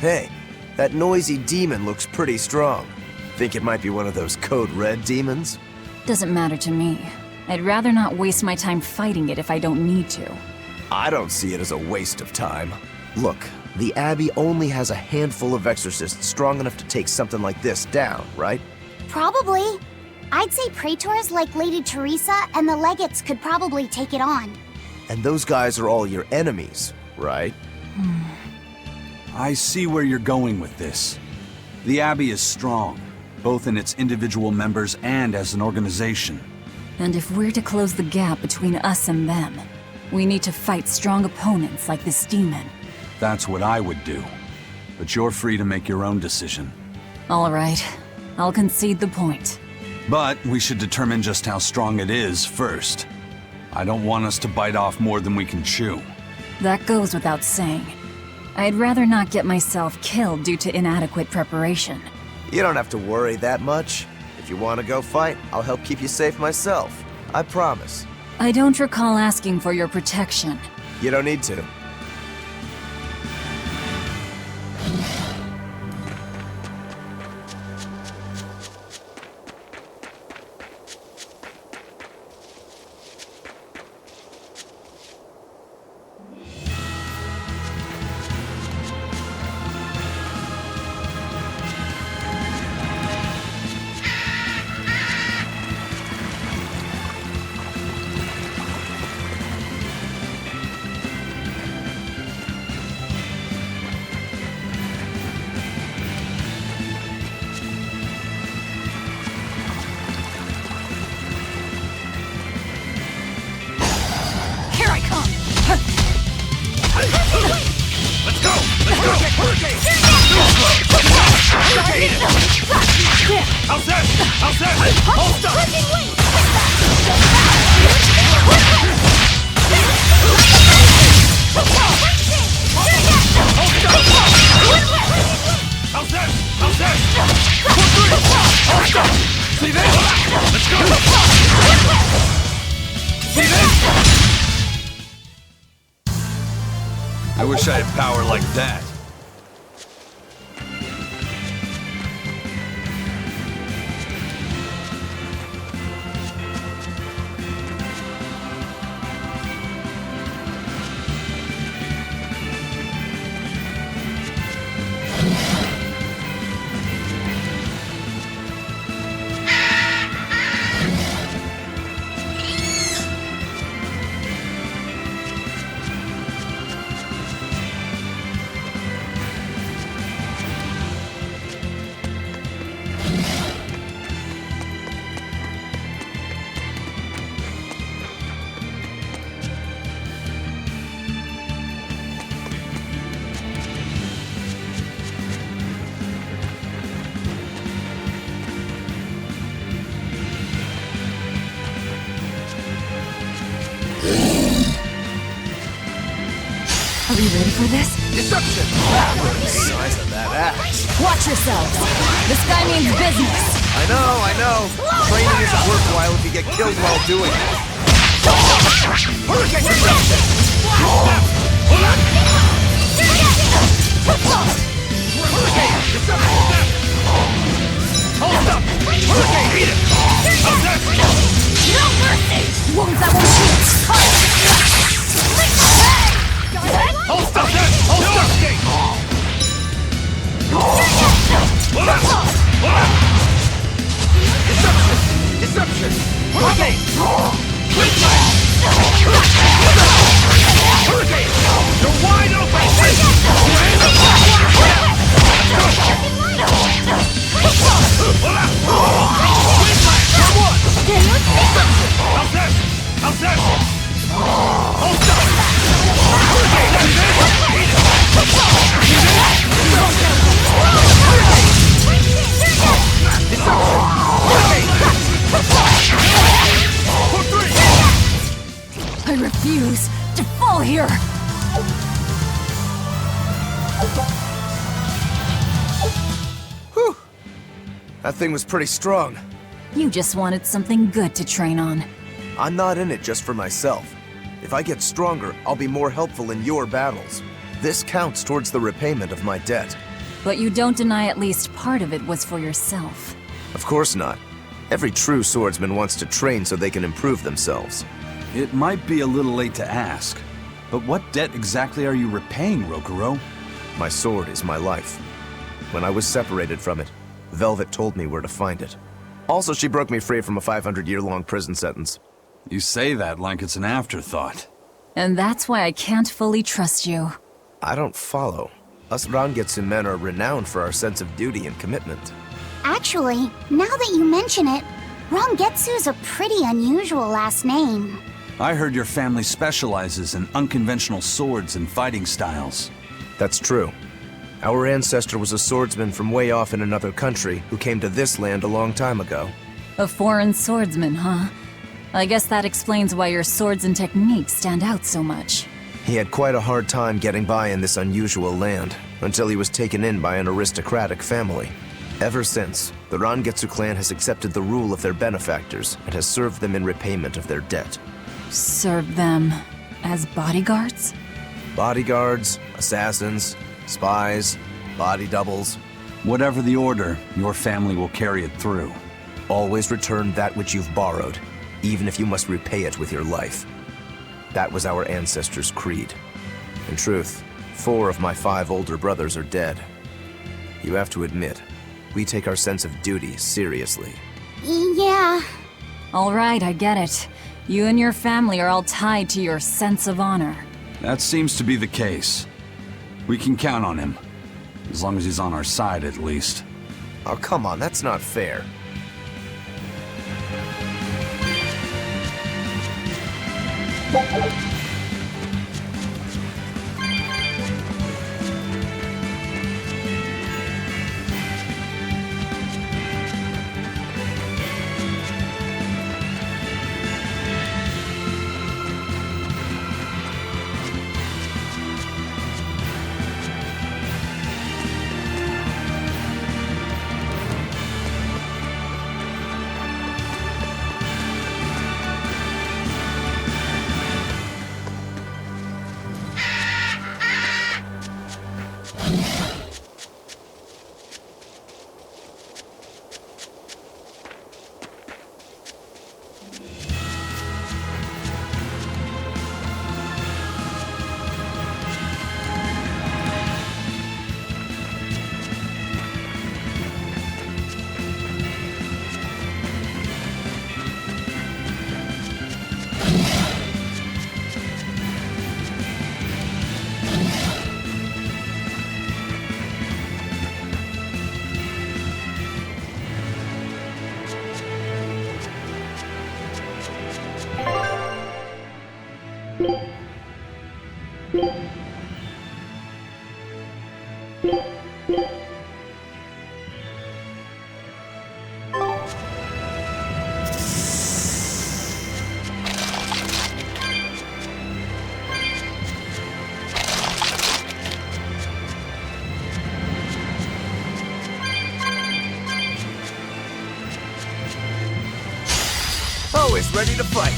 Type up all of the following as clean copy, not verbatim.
Hey, that noisy demon looks pretty strong. Think it might be one of those Code Red demons? Doesn't matter to me. I'd rather not waste my time fighting it if I don't need to. I don't see it as a waste of time. Look, the Abbey only has a handful of exorcists strong enough to take something like this down, right? Probably. I'd say praetors like Lady Teresa and the legates could probably take it on. And those guys are all your enemies, right? I see where you're going with this. The Abbey is strong, both in its individual members and as an organization. And if we're to close the gap between us and them, we need to fight strong opponents like this demon. That's what I would do. But you're free to make your own decision. All right, I'll concede the point. But we should determine just how strong it is first. I don't want us to bite off more than we can chew. That goes without saying. I'd rather not get myself killed due to inadequate preparation. You don't have to worry that much. If you want to go fight, I'll help keep you safe myself. I promise. I don't recall asking for your protection. You don't need to. I wish I had power like that. Are we ready for this? Deception! The size of that axe. Watch yourselves! This guy means business! I know. Training isn't worthwhile if you get killed while doing it. Hurricane deception! Hurricane deception! Hold up! Hurricane, beat it! No mercy! Wounds that won't heal! Hold up! Hold up! Deception! Hurricane! Hurricane! You're wide open! How's that? Hold up! I refuse to fall here! Whew. That thing was pretty strong. You just wanted something good to train on. I'm not in it just for myself. If I get stronger, I'll be more helpful in your battles. This counts towards the repayment of my debt. But you don't deny at least part of it was for yourself. Of course not. Every true swordsman wants to train so they can improve themselves. It might be a little late to ask, but what debt exactly are you repaying, Rokuro? My sword is my life. When I was separated from it, Velvet told me where to find it. Also, she broke me free from a 500-year-long prison sentence. You say that like it's an afterthought. And that's why I can't fully trust you. I don't follow. Us Rangetsu men are renowned for our sense of duty and commitment. Actually, now that you mention it, Rangetsu's a pretty unusual last name. I heard your family specializes in unconventional swords and fighting styles. That's true. Our ancestor was a swordsman from way off in another country who came to this land a long time ago. A foreign swordsman, huh? I guess that explains why your swords and techniques stand out so much. He had quite a hard time getting by in this unusual land, until he was taken in by an aristocratic family. Ever since, the Rangetsu clan has accepted the rule of their benefactors and has served them in repayment of their debt. Serve them as bodyguards? Bodyguards, assassins, spies, body doubles. Whatever the order, your family will carry it through. Always return that which you've borrowed, even if you must repay it with your life. That was our ancestors' creed. In truth, 4 of my 5 older brothers are dead. You have to admit, we take our sense of duty seriously. Yeah. All right, I get it. You and your family are all tied to your sense of honor. That seems to be the case. We can count on him. As long as he's on our side, at least. Oh, come on, that's not fair. Always ready to fight.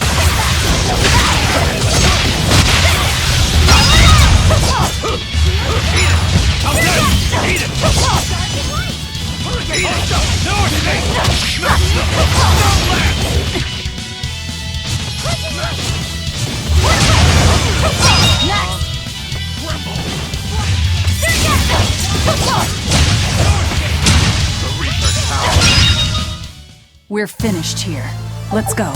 We're finished here. Let's go.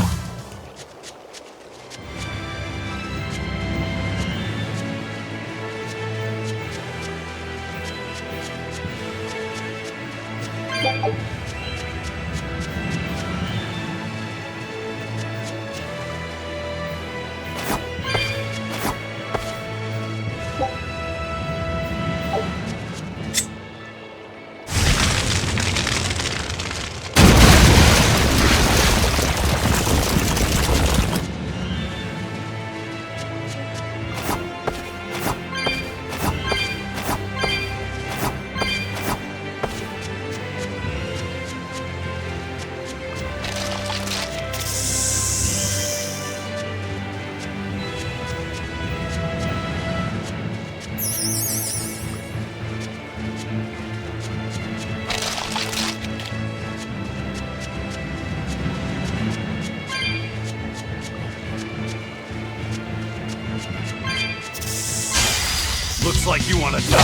Looks like you want to die.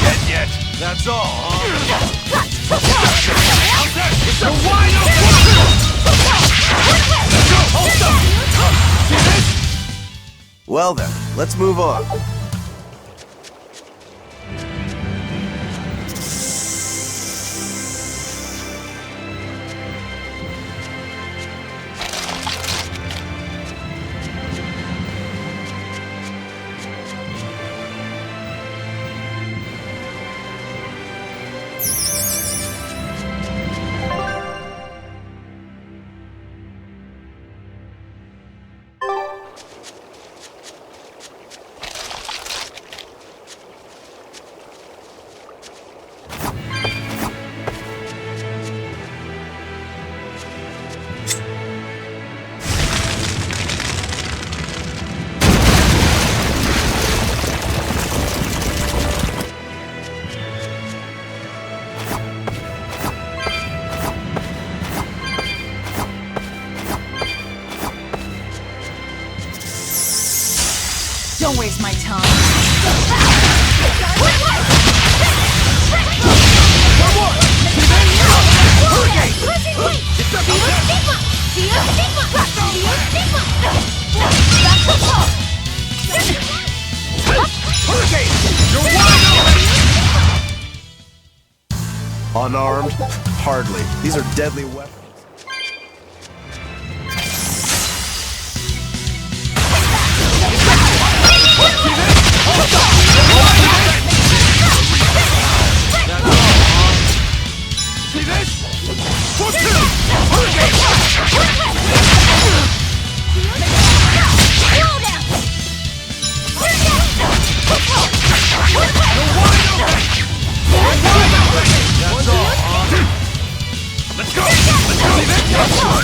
Dead yet? That's all, huh? You're wide open! Well then, let's move on. Don't waste my time. Unarmed? Hardly. These are deadly weapons. See this? That's all, huh? Let's go! Let's go!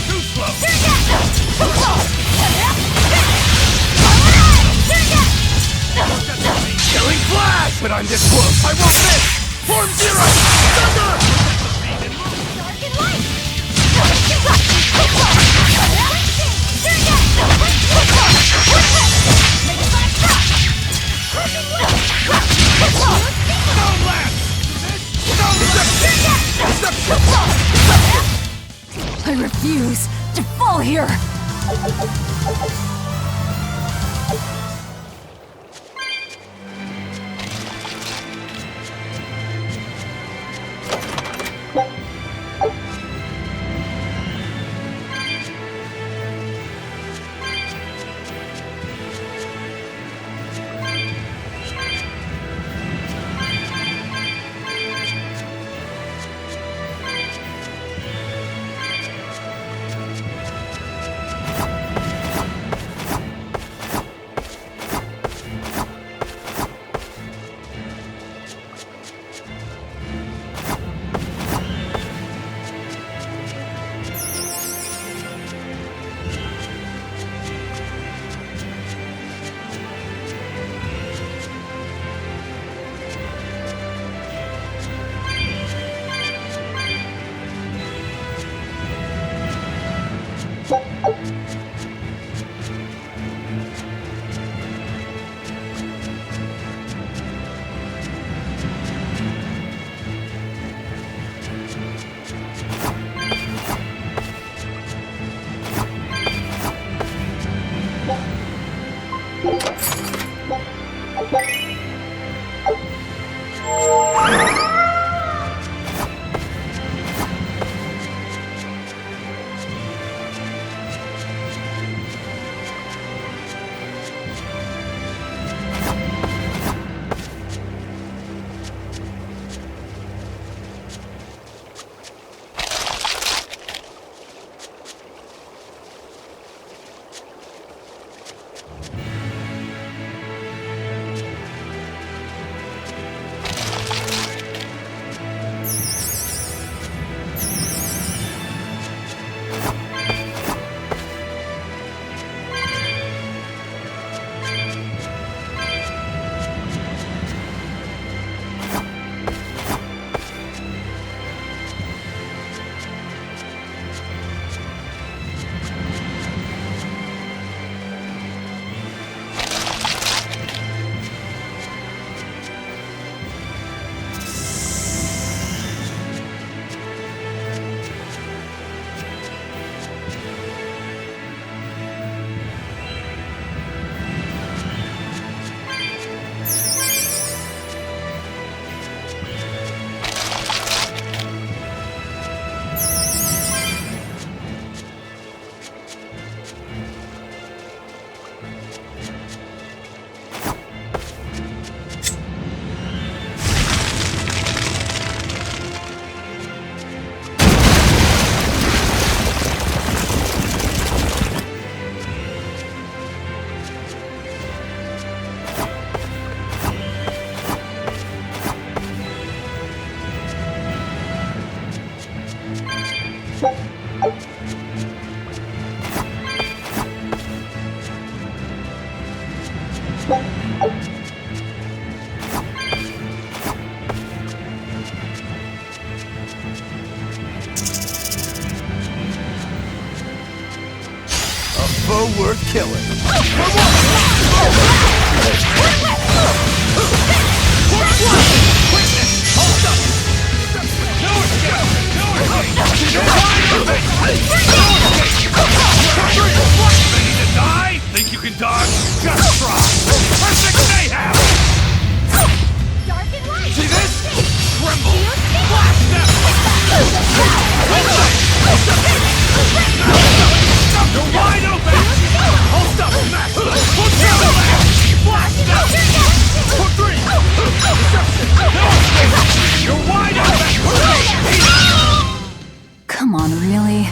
Too slow! Killing flash! But I'm this close! I won't miss! Form zero! Thunder! I refuse to fall here! A foe worth killing. Ready to die? Think you can dodge? Just try! Perfect mayhem! Dark and light! See this? Tremble! Flash them! You're wide open! Hold up! Smash! Put down the left! Flash them! Put three! Deception! No escape! You're wide open! Come on, really?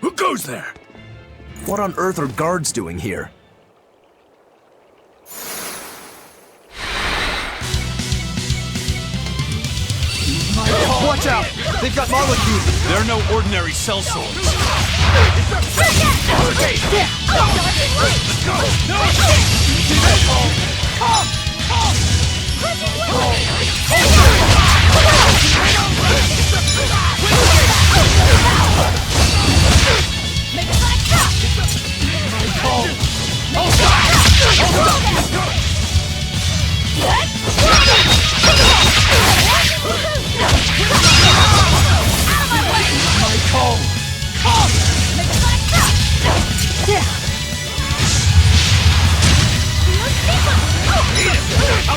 Who goes there? What on earth are guards doing here? Watch out! They've got molecules! They're no ordinary cell swords. Let's go! No!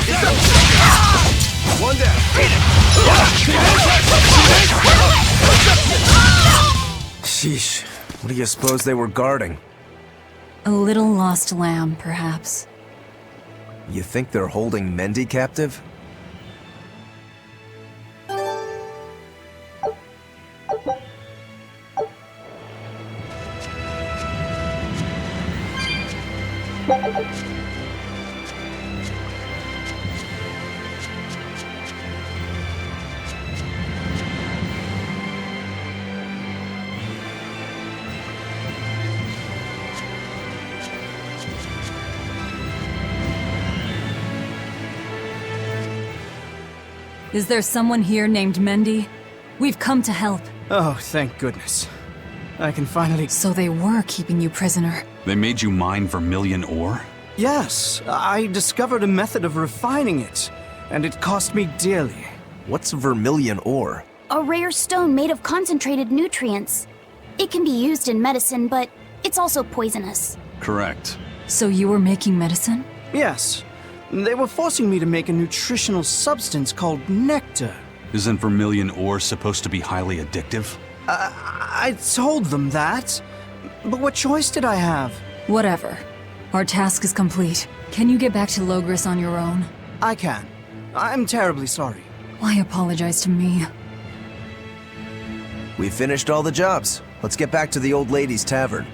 See that? One down. Sheesh. What do you suppose they were guarding? A little lost lamb, perhaps. You think they're holding Mendy captive? Is there someone here named Mendy? We've come to help. Oh, thank goodness. I can finally... So they were keeping you prisoner. They made you mine vermilion ore? Yes, I discovered a method of refining it, and it cost me dearly. What's vermilion ore? A rare stone made of concentrated nutrients. It can be used in medicine, but it's also poisonous. Correct. So you were making medicine? Yes, they were forcing me to make a nutritional substance called nectar. Isn't vermilion ore supposed to be highly addictive? I told them that, but what choice did I have? Whatever. Our task is complete. Can you get back to Logris on your own? I can. I'm terribly sorry. Why apologize to me? We've finished all the jobs. Let's get back to the old lady's tavern.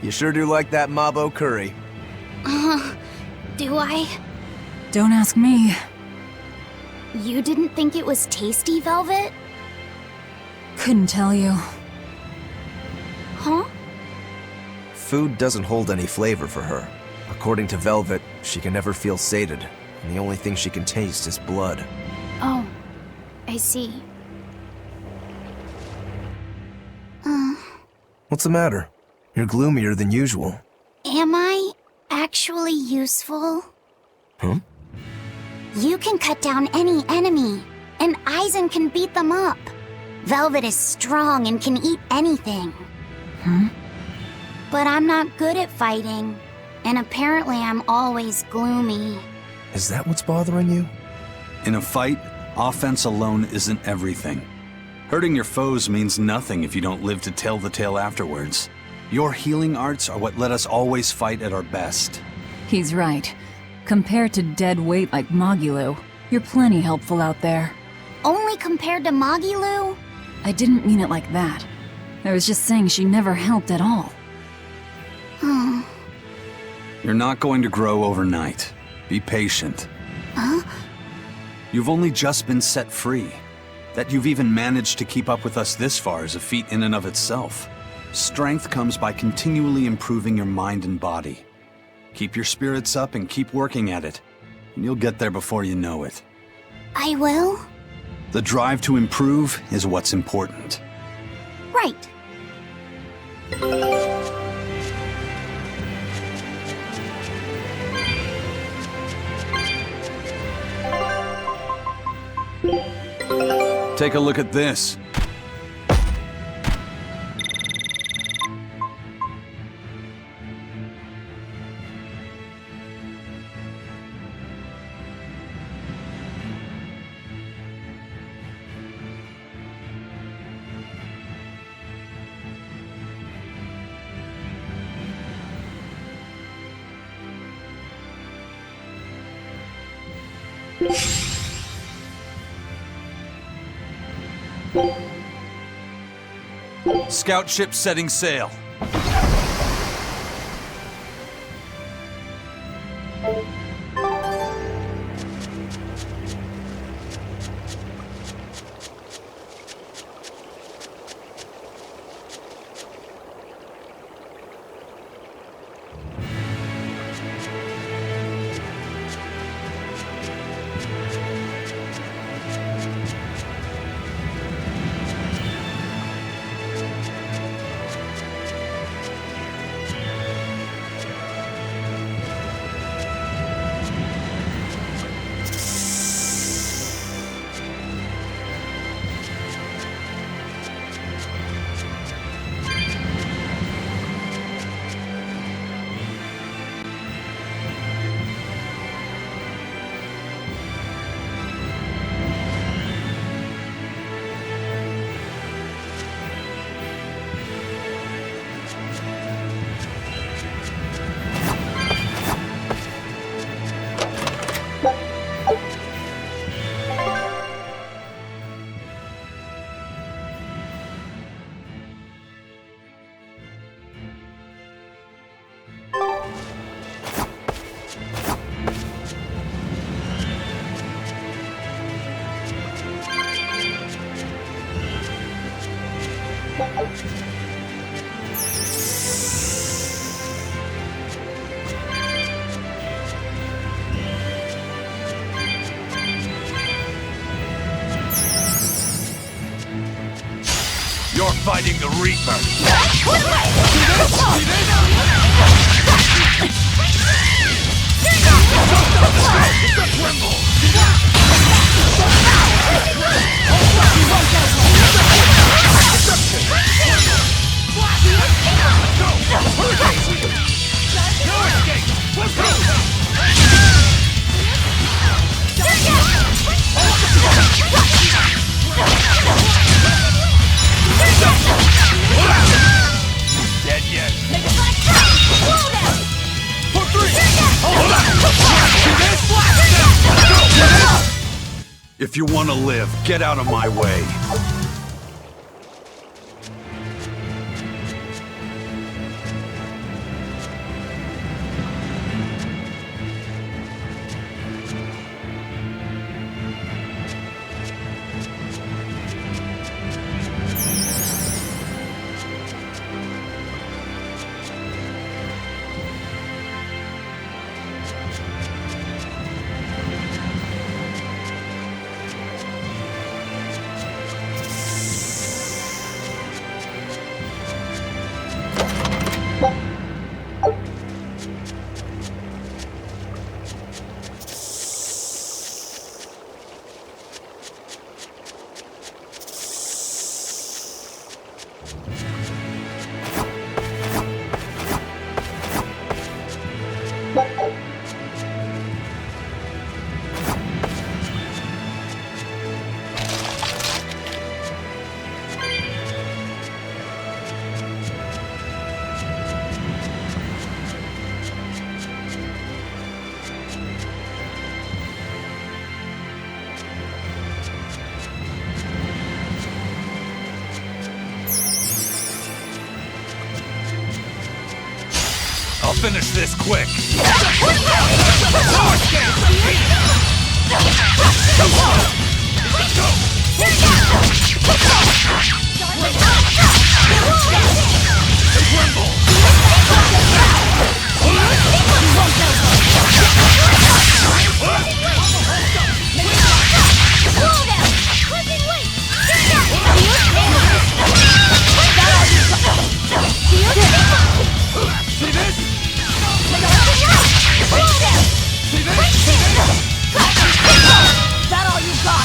You sure do like that Mabo curry. Do I? Don't ask me. You didn't think it was tasty, Velvet? Couldn't tell you. Huh? Food doesn't hold any flavor for her. According to Velvet, she can never feel sated, and the only thing she can taste is blood. Oh, I see. What's the matter? You're gloomier than usual. Am I actually useful? Huh? You can cut down any enemy, and Eisen can beat them up. Velvet is strong and can eat anything. But I'm not good at fighting, and apparently I'm always gloomy. Is that what's bothering you? In a fight, offense alone isn't everything. Hurting your foes means nothing if you don't live to tell the tale afterwards. Your healing arts are what let us always fight at our best. He's right. Compared to dead weight like Magulu, you're plenty helpful out there. Only compared to Magilu? I didn't mean it like that. I was just saying she never helped at all. You're not going to grow overnight. Be patient. Huh? You've only just been set free. That you've even managed to keep up with us this far is a feat in and of itself. Strength comes by continually improving your mind and body. Keep your spirits up and keep working at it, and you'll get there before you know it. I will? The drive to improve is what's important. Right. Take a look at this. Scout ship setting sail. You're fighting the Reaper. Dead yet? If you want to live, get out of my way. I'll finish this quick. See this? That all you got?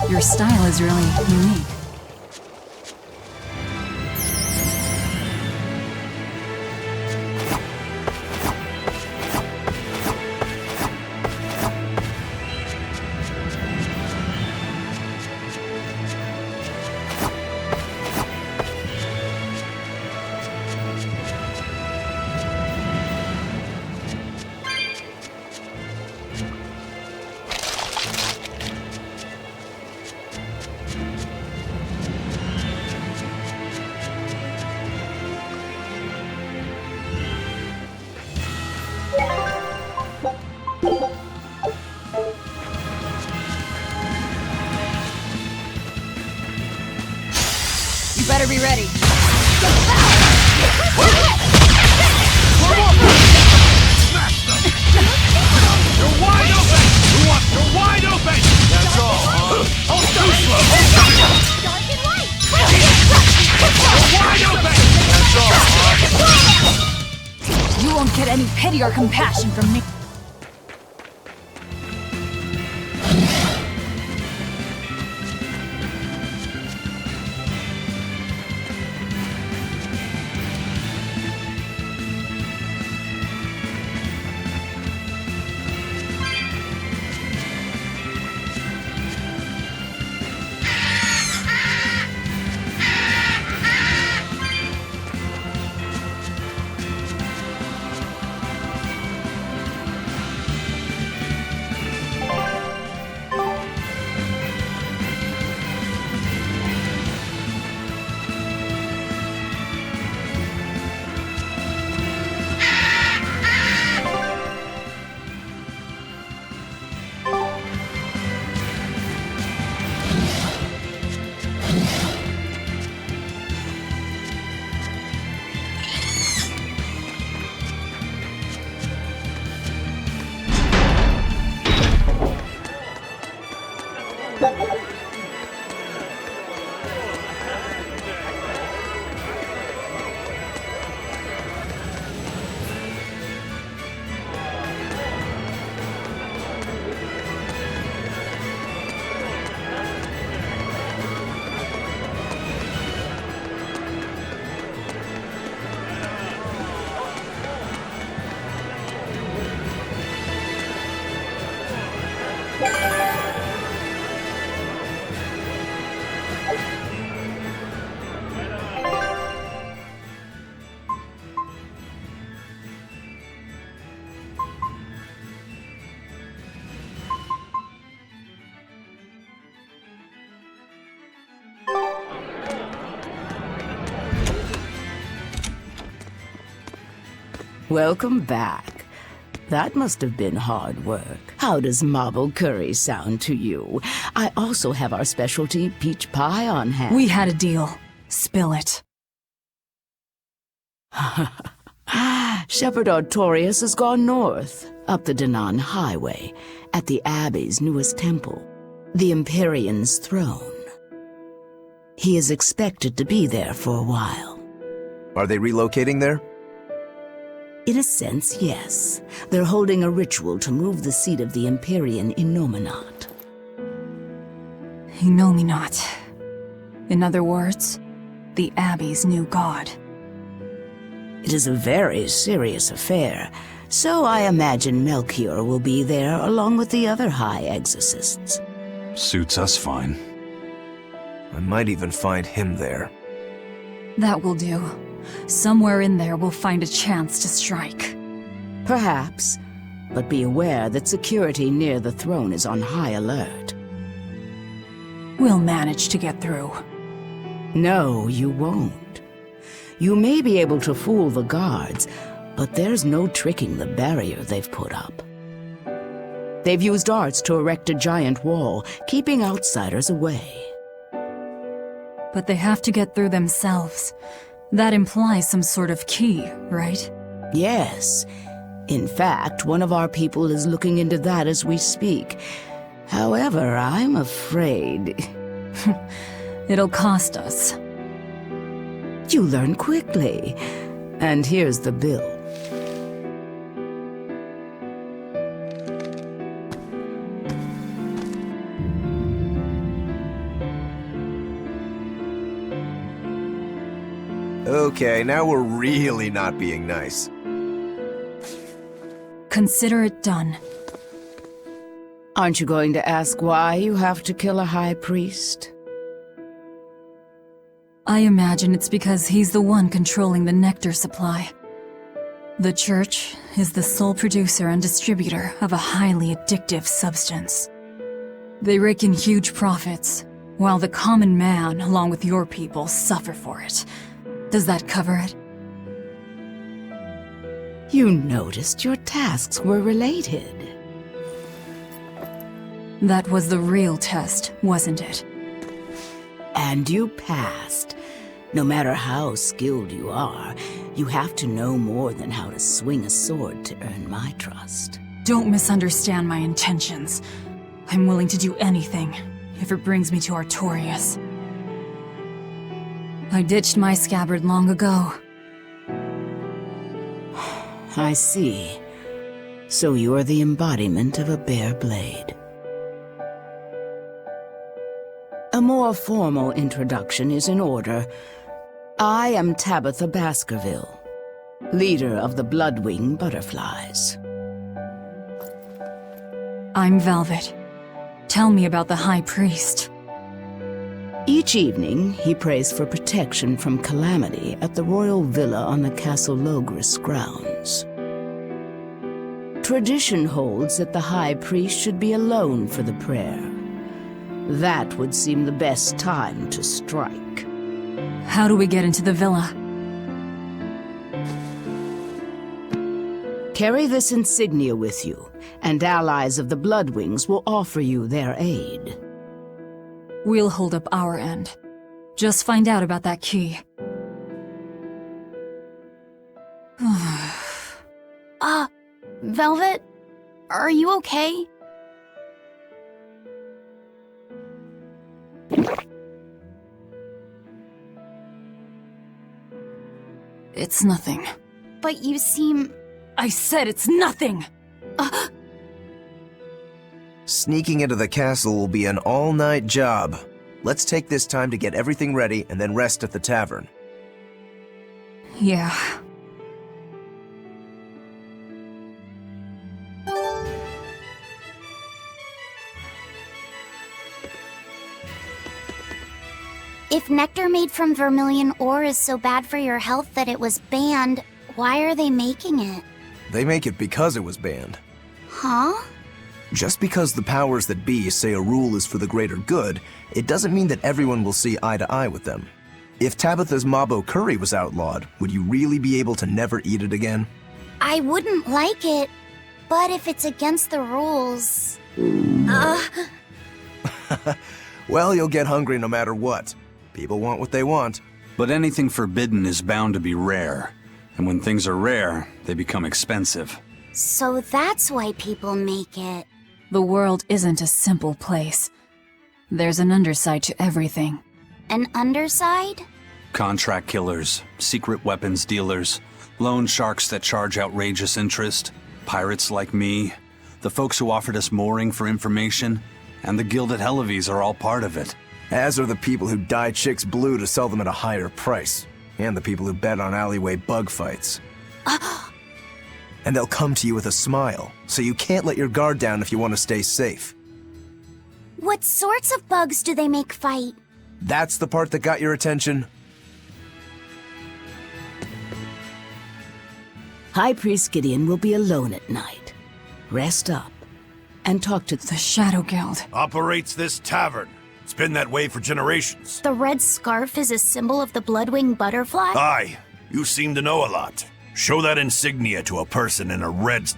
Your style is really unique. You better be ready. You're wide open! You're wide open! That's all, huh? Hold too slow! You're wide open! That's all, huh? You won't get any pity or compassion from me. Welcome back. That must have been hard work. How does marble curry sound to you? I also have our specialty peach pie on hand. We had a deal. Spill it. Shepherd Artorias has gone north, up the Danan Highway, at the Abbey's newest temple, the Empyrean's throne. He is expected to be there for a while. Are they relocating there? In a sense, yes. They're holding a ritual to move the seat of the Empyrean Innominat. Innominat. In other words, the Abbey's new god. It is a very serious affair, so I imagine Melchior will be there along with the other High Exorcists. Suits us fine. I might even find him there. That will do. Somewhere in there we'll find a chance to strike. Perhaps, but be aware that security near the throne is on high alert. We'll manage to get through. No, you won't. You may be able to fool the guards, but there's no tricking the barrier they've put up. They've used arts to erect a giant wall, keeping outsiders away. But they have to get through themselves. That implies some sort of key, right? Yes. In fact, one of our people is looking into that as we speak. However, I'm afraid... It'll cost us. You learn quickly. And here's the bill. Okay, now we're really not being nice. Consider it done. Aren't you going to ask why you have to kill a high priest? I imagine it's because he's the one controlling the nectar supply. The Church is the sole producer and distributor of a highly addictive substance. They rake in huge profits, while the common man, along with your people, suffer for it. Does that cover it? You noticed your tasks were related. That was the real test, wasn't it? And you passed. No matter how skilled you are, you have to know more than how to swing a sword to earn my trust. Don't misunderstand my intentions. I'm willing to do anything, if it brings me to Artorias. I ditched my scabbard long ago. I see. So you're the embodiment of a bare blade. A more formal introduction is in order. I am Tabitha Baskerville, leader of the Bloodwing Butterflies. I'm Velvet. Tell me about the High Priest. Each evening, he prays for protection from calamity at the royal villa on the Castle Logris grounds. Tradition holds that the High Priest should be alone for the prayer. That would seem the best time to strike. How do we get into the villa? Carry this insignia with you, and allies of the Bloodwings will offer you their aid. We'll hold up our end. Just find out about that key. Velvet? Are you okay? It's nothing. But you seem... I said it's nothing! Sneaking into the castle will be an all-night job. Let's take this time to get everything ready and then rest at the tavern. Yeah. If nectar made from vermilion ore is so bad for your health that it was banned, why are they making it? They make it because it was banned. Huh? Just because the powers that be say a rule is for the greater good, it doesn't mean that everyone will see eye to eye with them. If Tabitha's Mabo curry was outlawed, would you really be able to never eat it again? I wouldn't like it, but if it's against the rules... Well, you'll get hungry no matter what. People want what they want. But anything forbidden is bound to be rare. And when things are rare, they become expensive. So that's why people make it. The world isn't a simple place. There's an underside to everything. An underside? Contract killers, secret weapons dealers, Loan sharks that charge outrageous interest, pirates like me, the folks who offered us mooring for information, and the guild at Helaves are all part of it. As are the people who dye chicks blue to sell them at a higher price. And the people who bet on alleyway bug fights. And they'll come to you with a smile, so you can't let your guard down if you want to stay safe. What sorts of bugs do they make fight? That's the part that got your attention? High Priest Gideon will be alone at night. Rest up and talk to The Shadow Guild. Operates this tavern. It's been that way for generations. The red scarf is a symbol of the bloodwing butterfly? Aye, you seem to know a lot. Show that insignia to a person in a red...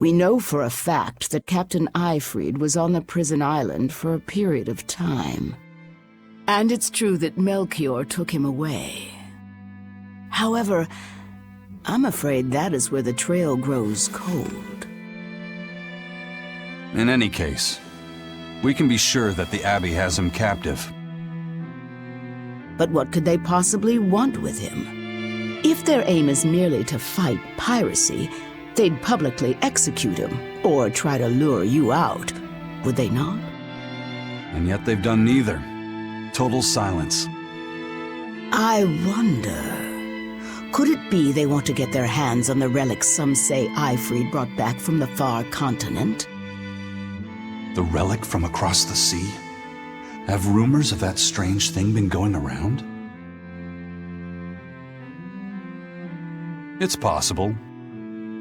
We know for a fact that Captain Eyfried was on the prison island for a period of time. And it's true that Melchior took him away. However, I'm afraid that is where the trail grows cold. In any case, we can be sure that the Abbey has him captive. But what could they possibly want with him? If their aim is merely to fight piracy, they'd publicly execute him, or try to lure you out, would they not? And yet they've done neither. Total silence. I wonder, could it be they want to get their hands on the relics some say Eyfried brought back from the far continent? The relic from across the sea? Have rumors of that strange thing been going around? It's possible.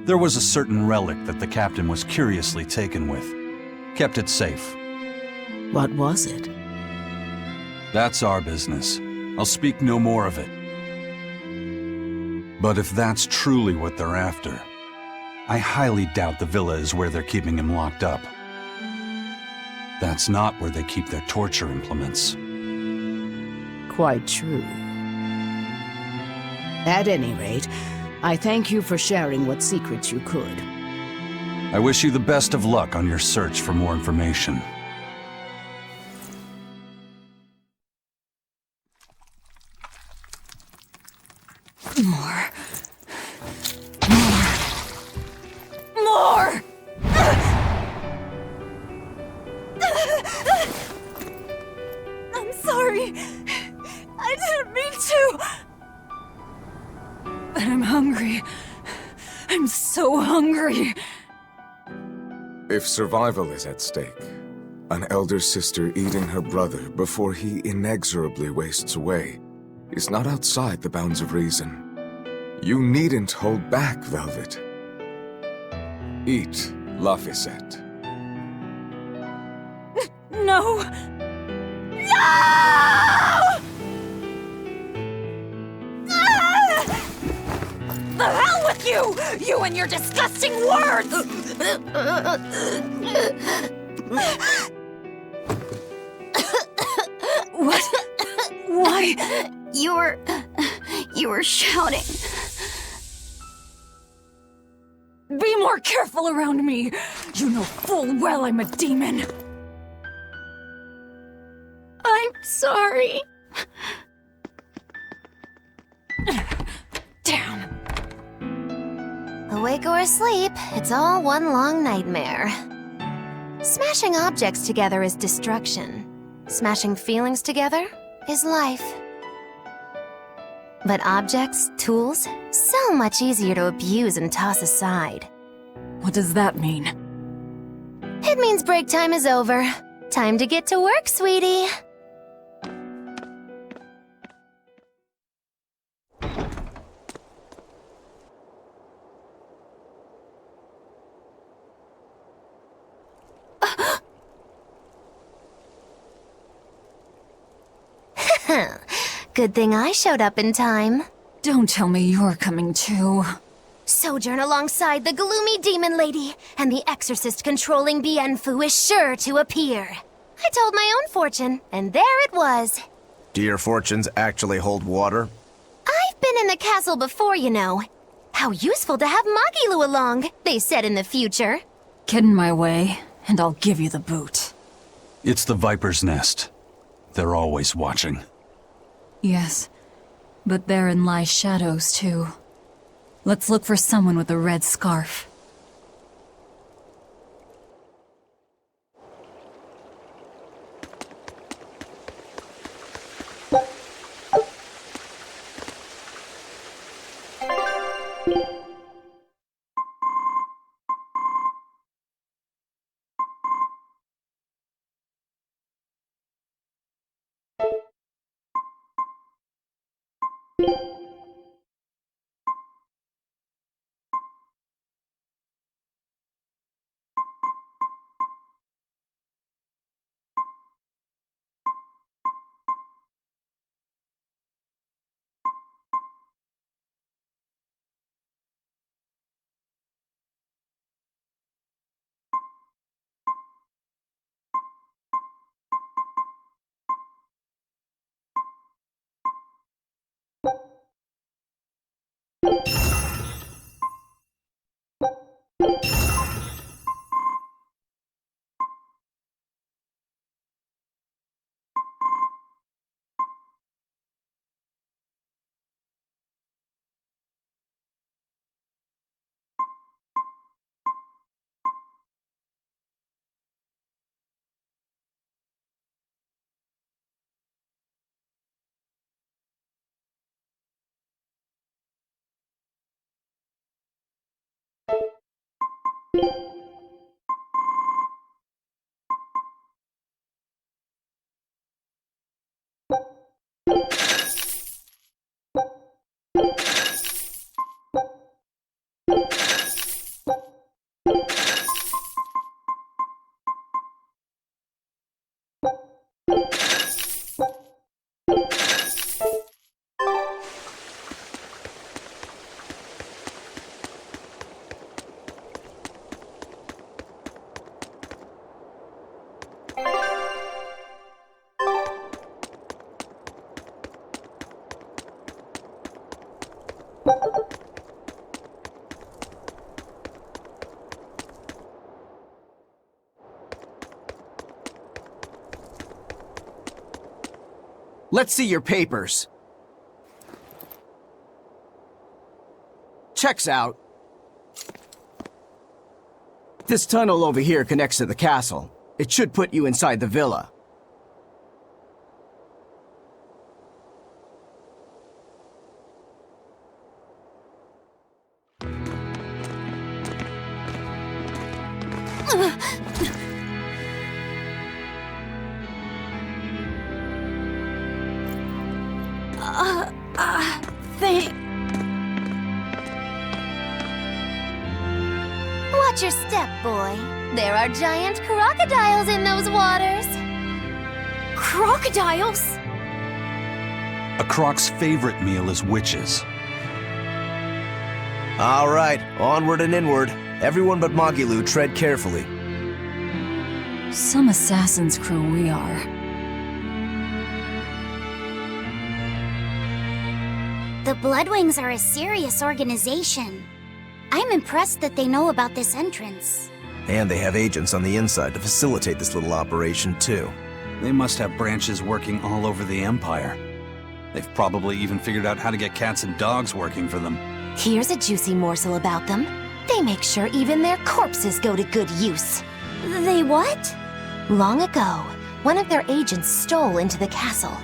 There was a certain relic that the captain was curiously taken with. Kept it safe. What was it? That's our business. I'll speak no more of it. But if that's truly what they're after, I highly doubt the villa is where they're keeping him locked up. That's not where they keep their torture implements. Quite true. At any rate, I thank you for sharing what secrets you could. I wish you the best of luck on your search for more information. More. More! I'm sorry. I didn't mean to. But I'm hungry. I'm so hungry. If survival is at stake, an elder sister eating her brother before he inexorably wastes away is not outside the bounds of reason. You needn't hold back, Velvet. Eat, Laphicet. No! No! The hell with you! You and your disgusting words! What? Why? You were shouting. Be more careful around me! You know full well I'm a demon! I'm sorry. Damn. Awake or asleep, it's all one long nightmare. Smashing objects together is destruction. Smashing feelings together is life. But objects, tools, so much easier to abuse and toss aside. What does that mean? It means break time is over. Time to get to work, sweetie. Good thing I showed up in time. Don't tell me you're coming too. Sojourn alongside the gloomy demon lady, and the exorcist controlling Bienfu is sure to appear. I told my own fortune, and there it was. Do your fortunes actually hold water? I've been in the castle before, you know. How useful to have Magilu along, they said in the future. Get in my way, and I'll give you the boot. It's the Viper's Nest. They're always watching. Yes, but therein lie shadows too. Let's look for someone with a red scarf. Let's see your papers. Checks out. This tunnel over here connects to the castle. It should put you inside the villa. Watch your step, boy. There are giant crocodiles in those waters. Crocodiles? A croc's favorite meal is witches. All right, onward and inward. Everyone but Magilu, tread carefully. Some assassin's crew we are. The Bloodwings are a serious organization. I'm impressed that they know about this entrance. And they have agents on the inside to facilitate this little operation, too. They must have branches working all over the Empire. They've probably even figured out how to get cats and dogs working for them. Here's a juicy morsel about them. They make sure even their corpses go to good use. They what? Long ago, one of their agents stole into the castle.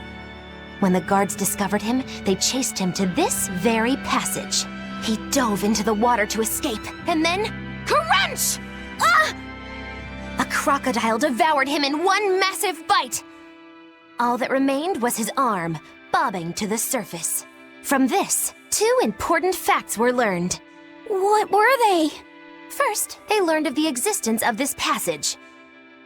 When the guards discovered him, they chased him to this very passage. He dove into the water to escape, and then... crunch! Ah! A crocodile devoured him in one massive bite. All that remained was his arm, bobbing to the surface. From this, 2 important facts were learned. What were they? First, they learned of the existence of this passage.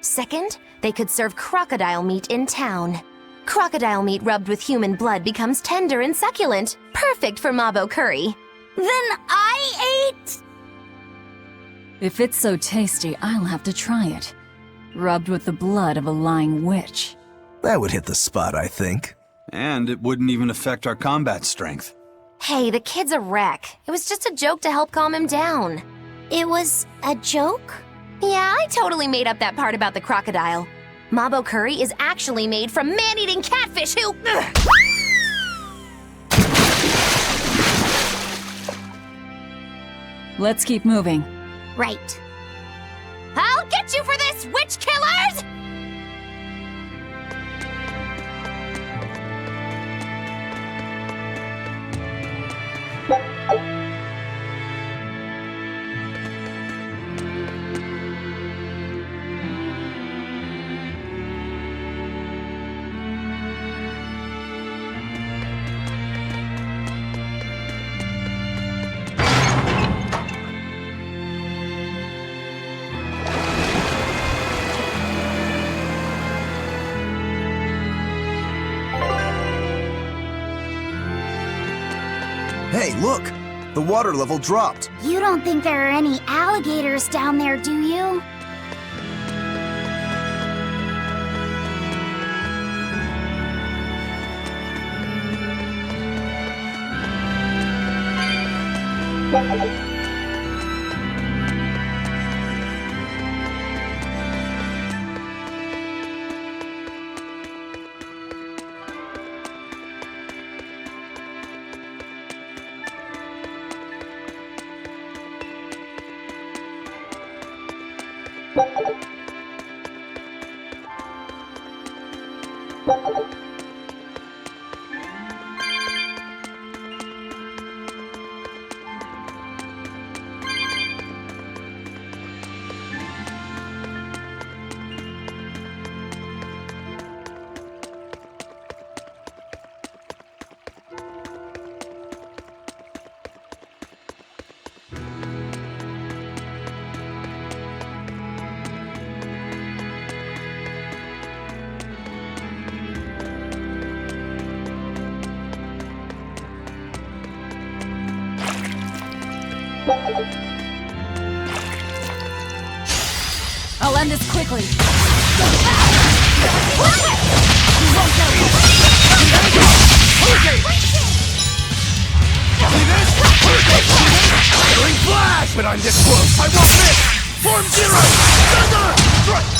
Second, they could serve crocodile meat in town. Crocodile meat rubbed with human blood becomes tender and succulent, perfect for Mabo curry. Then I ate... If it's so tasty, I'll have to try it. Rubbed with the blood of a lying witch. That would hit the spot, I think. And it wouldn't even affect our combat strength. Hey, the kid's a wreck. It was just a joke to help calm him down. It was a joke? Yeah, I totally made up that part about the crocodile. Mabo curry is actually made from man-eating catfish who... Let's keep moving. Right. I'll get you for this, witch killers! Hey, look! The water level dropped. You don't think there are any alligators down there, do you? I'll end this quickly. Feeling flash! But I'm this close! I won't miss! Form zero! Thunder! Strike!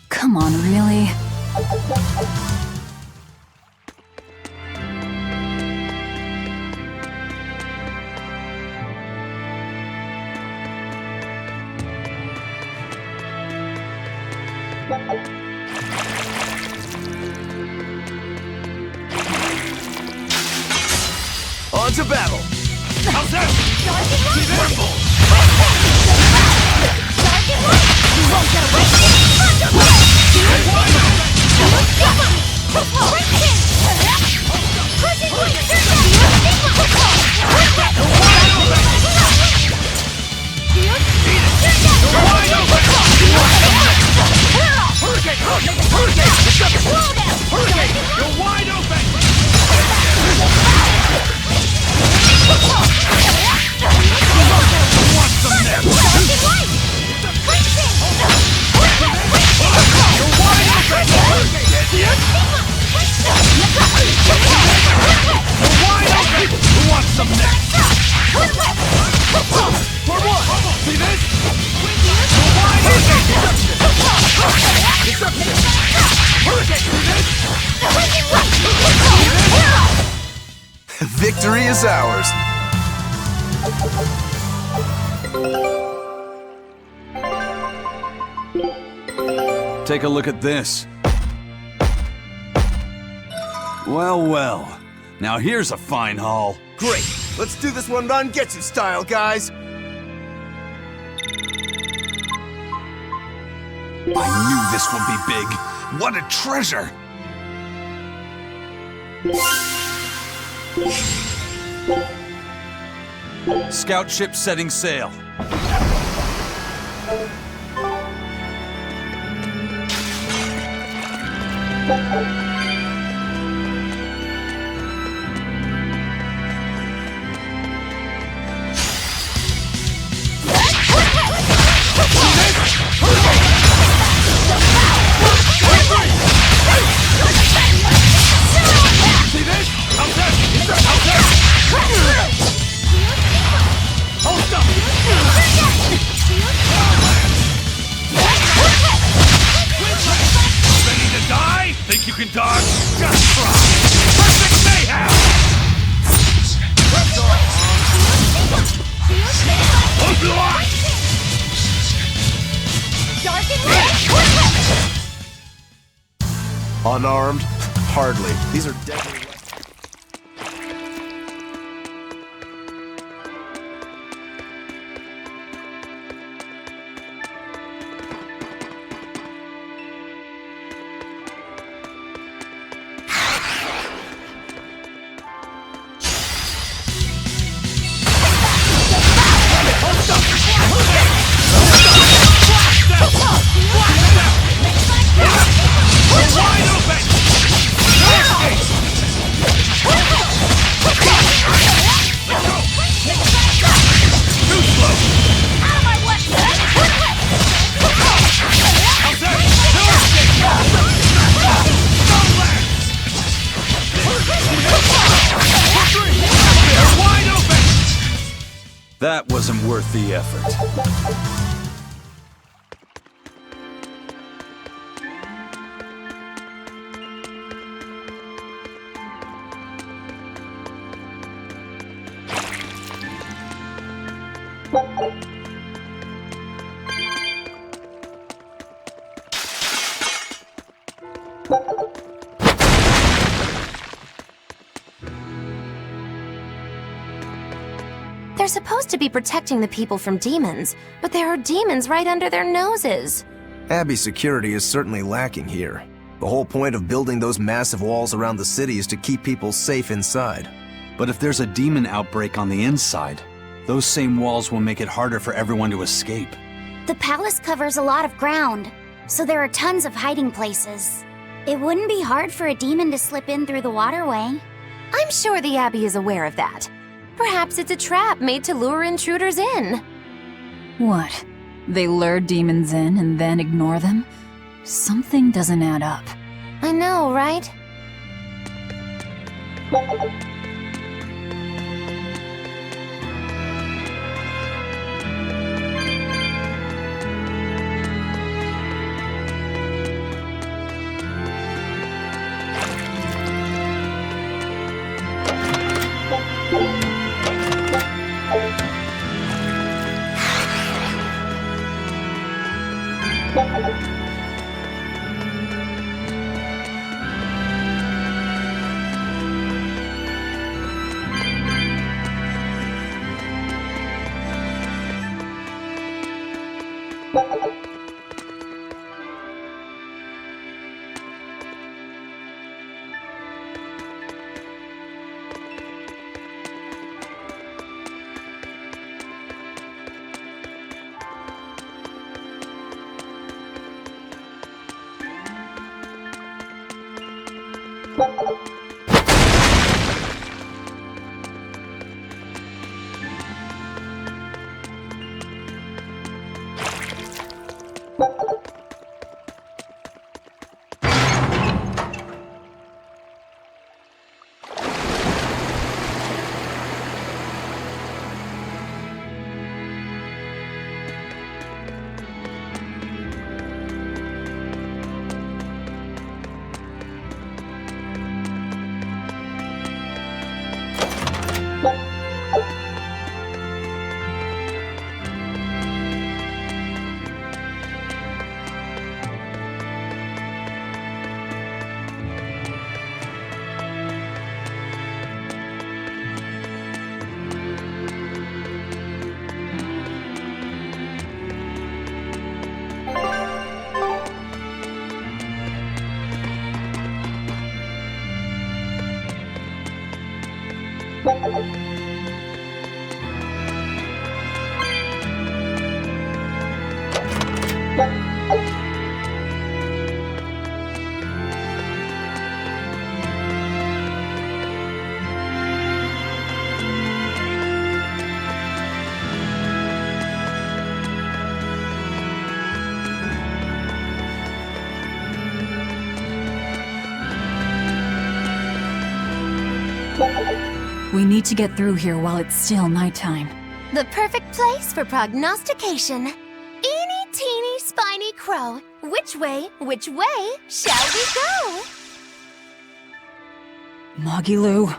Come on, really? On to battle! How's that? Tremble! You're wide open! Want some next? You're wide open! See it? You're wide open! Who wants some next? For what? See this? You're wide open! Deception! Hurricane! See this? Victory is ours! Take a look at this. Well, well. Now here's a fine haul. Great! Let's do this one run Getsu style, guys! I knew this would be big. What a treasure! Scout ship setting sail. Ready to die? Think you can dodge? Just try! Perfect mayhem! Unarmed? Hardly. These are deadly weapons. That wasn't worth the effort. They're supposed to be protecting the people from demons, but there are demons right under their noses. Abbey security is certainly lacking here. The whole point of building those massive walls around the city is to keep people safe inside. But if there's a demon outbreak on the inside, those same walls will make it harder for everyone to escape. The palace covers a lot of ground, so there are tons of hiding places. It wouldn't be hard for a demon to slip in through the waterway. I'm sure the Abbey is aware of that. Perhaps it's a trap made to lure intruders in. What? They lure demons in and then ignore them? Something doesn't add up. I know, right? We need to get through here while it's still nighttime. The perfect place for prognostication. Eeny, teeny, spiny crow. Which way shall we go? Magilu.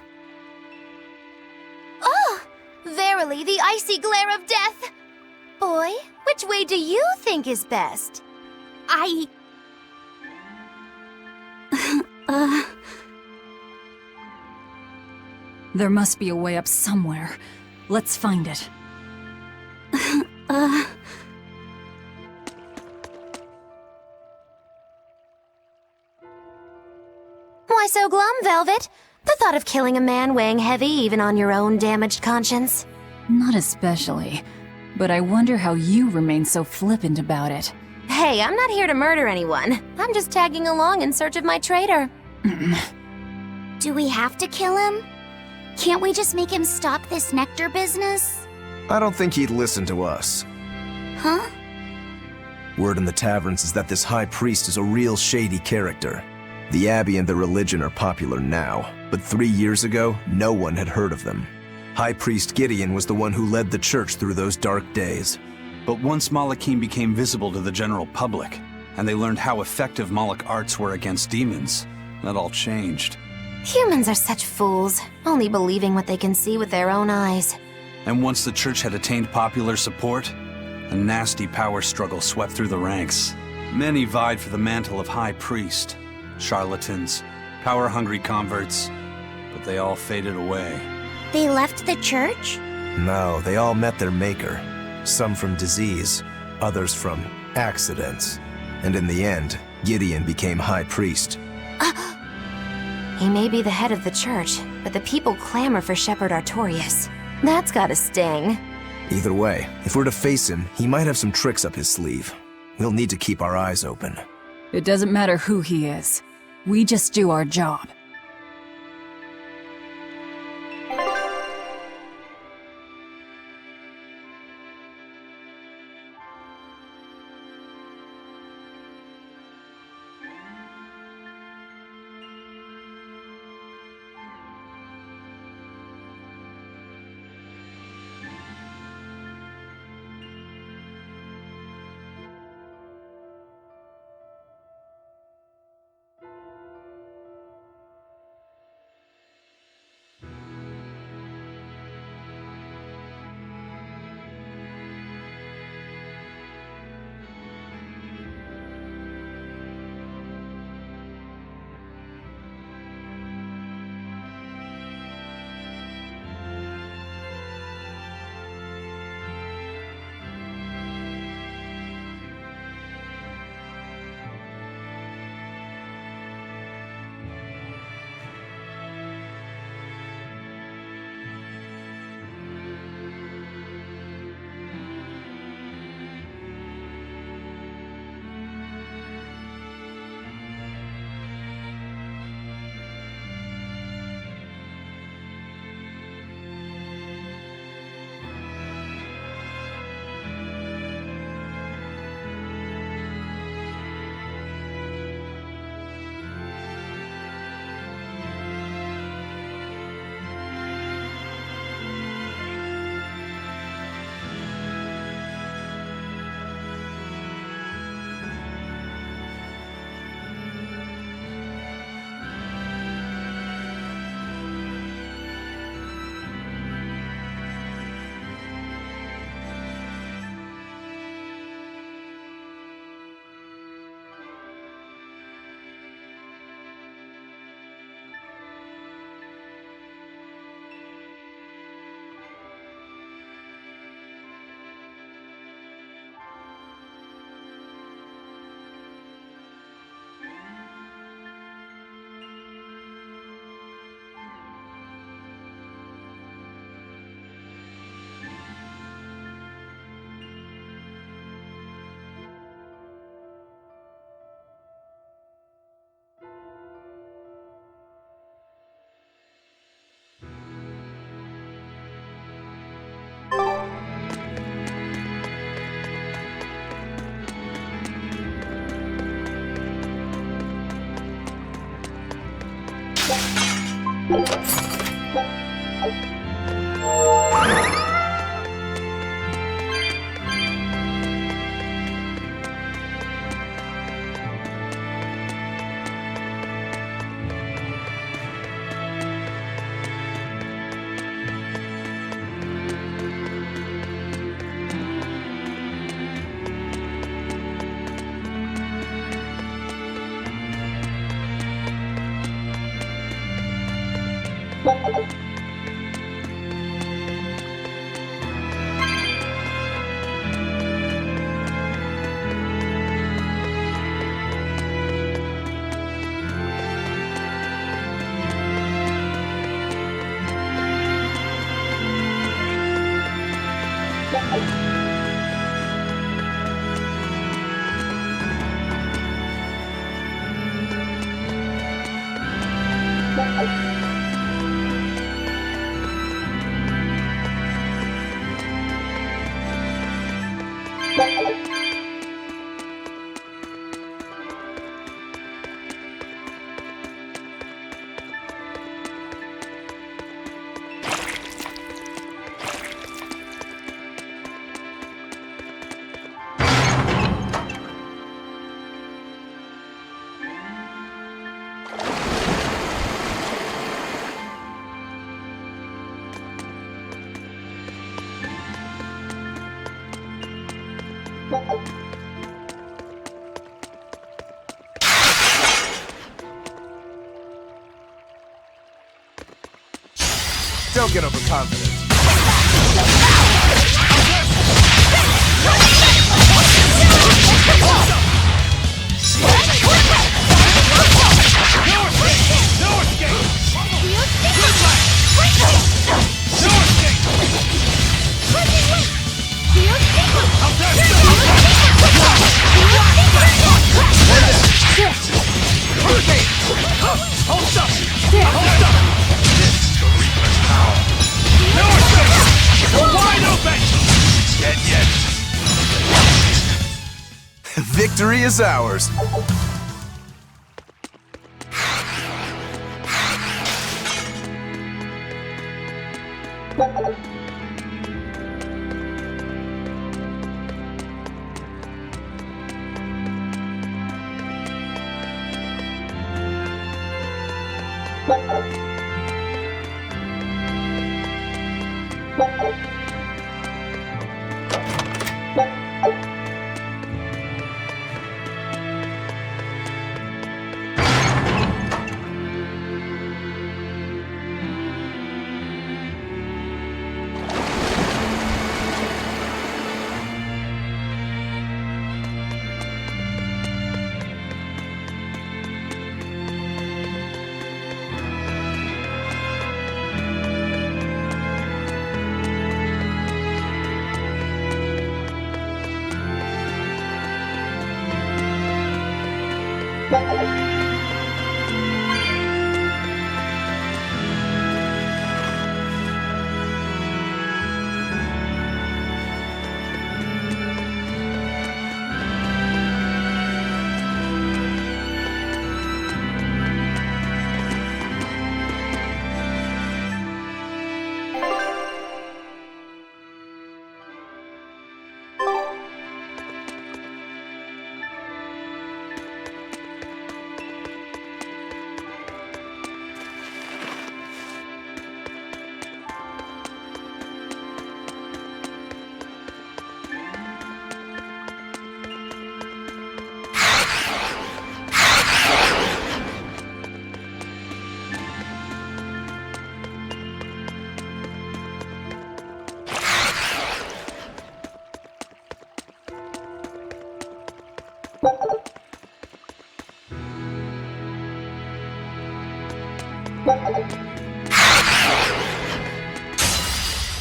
Oh, verily the icy glare of death. Boy, which way do you think is best? There must be a way up somewhere. Let's find it. Why so glum, Velvet? The thought of killing a man weighing heavy even on your own damaged conscience? Not especially. But I wonder how you remain so flippant about it. Hey, I'm not here to murder anyone. I'm just tagging along in search of my traitor. Do we have to kill him? Can't we just make him stop this nectar business? I don't think he'd listen to us. Huh? Word in the taverns is that this high priest is a real shady character. The Abbey and their religion are popular now, but 3 years ago, no one had heard of them. High Priest Gideon was the one who led the church through those dark days. But once Malachim became visible to the general public, and they learned how effective Moloch arts were against demons, that all changed. Humans are such fools, only believing what they can see with their own eyes. And once the church had attained popular support, a nasty power struggle swept through the ranks. Many vied for the mantle of high priest. Charlatans, power-hungry converts, but they all faded away. They left the church? No, they all met their maker. Some from disease, others from accidents. And in the end, Gideon became high priest. He may be the head of the church, but the people clamor for Shepherd Artorius. That's gotta sting. Either way, if we're to face him, he might have some tricks up his sleeve. We'll need to keep our eyes open. It doesn't matter who he is. We just do our job. Don't get overconfident. Victory is ours.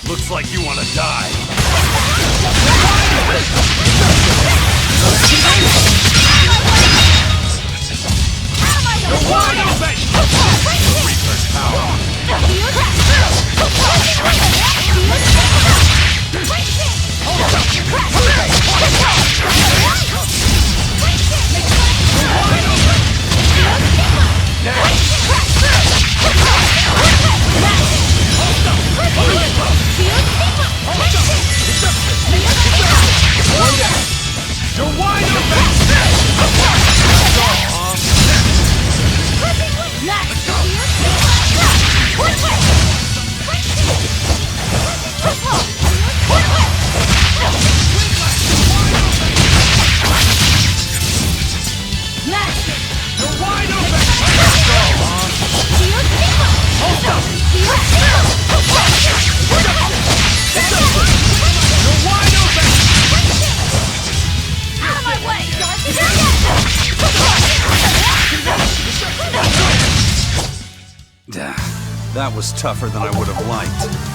Looks like you want to die. You're wide open! Reaper's power. Now. That was tougher than I would have liked.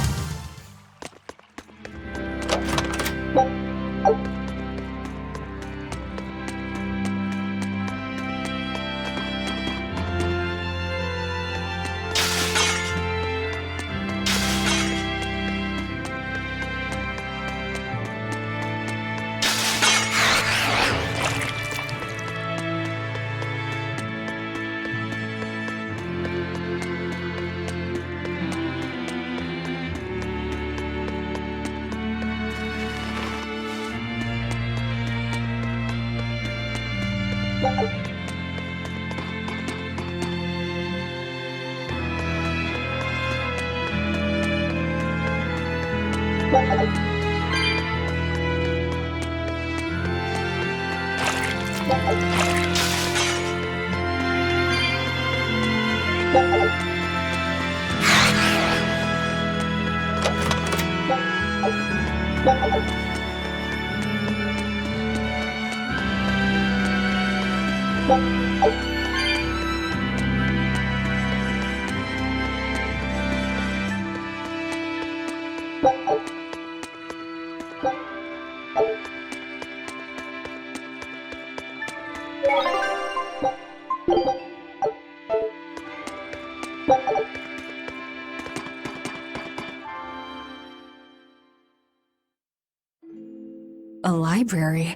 A library?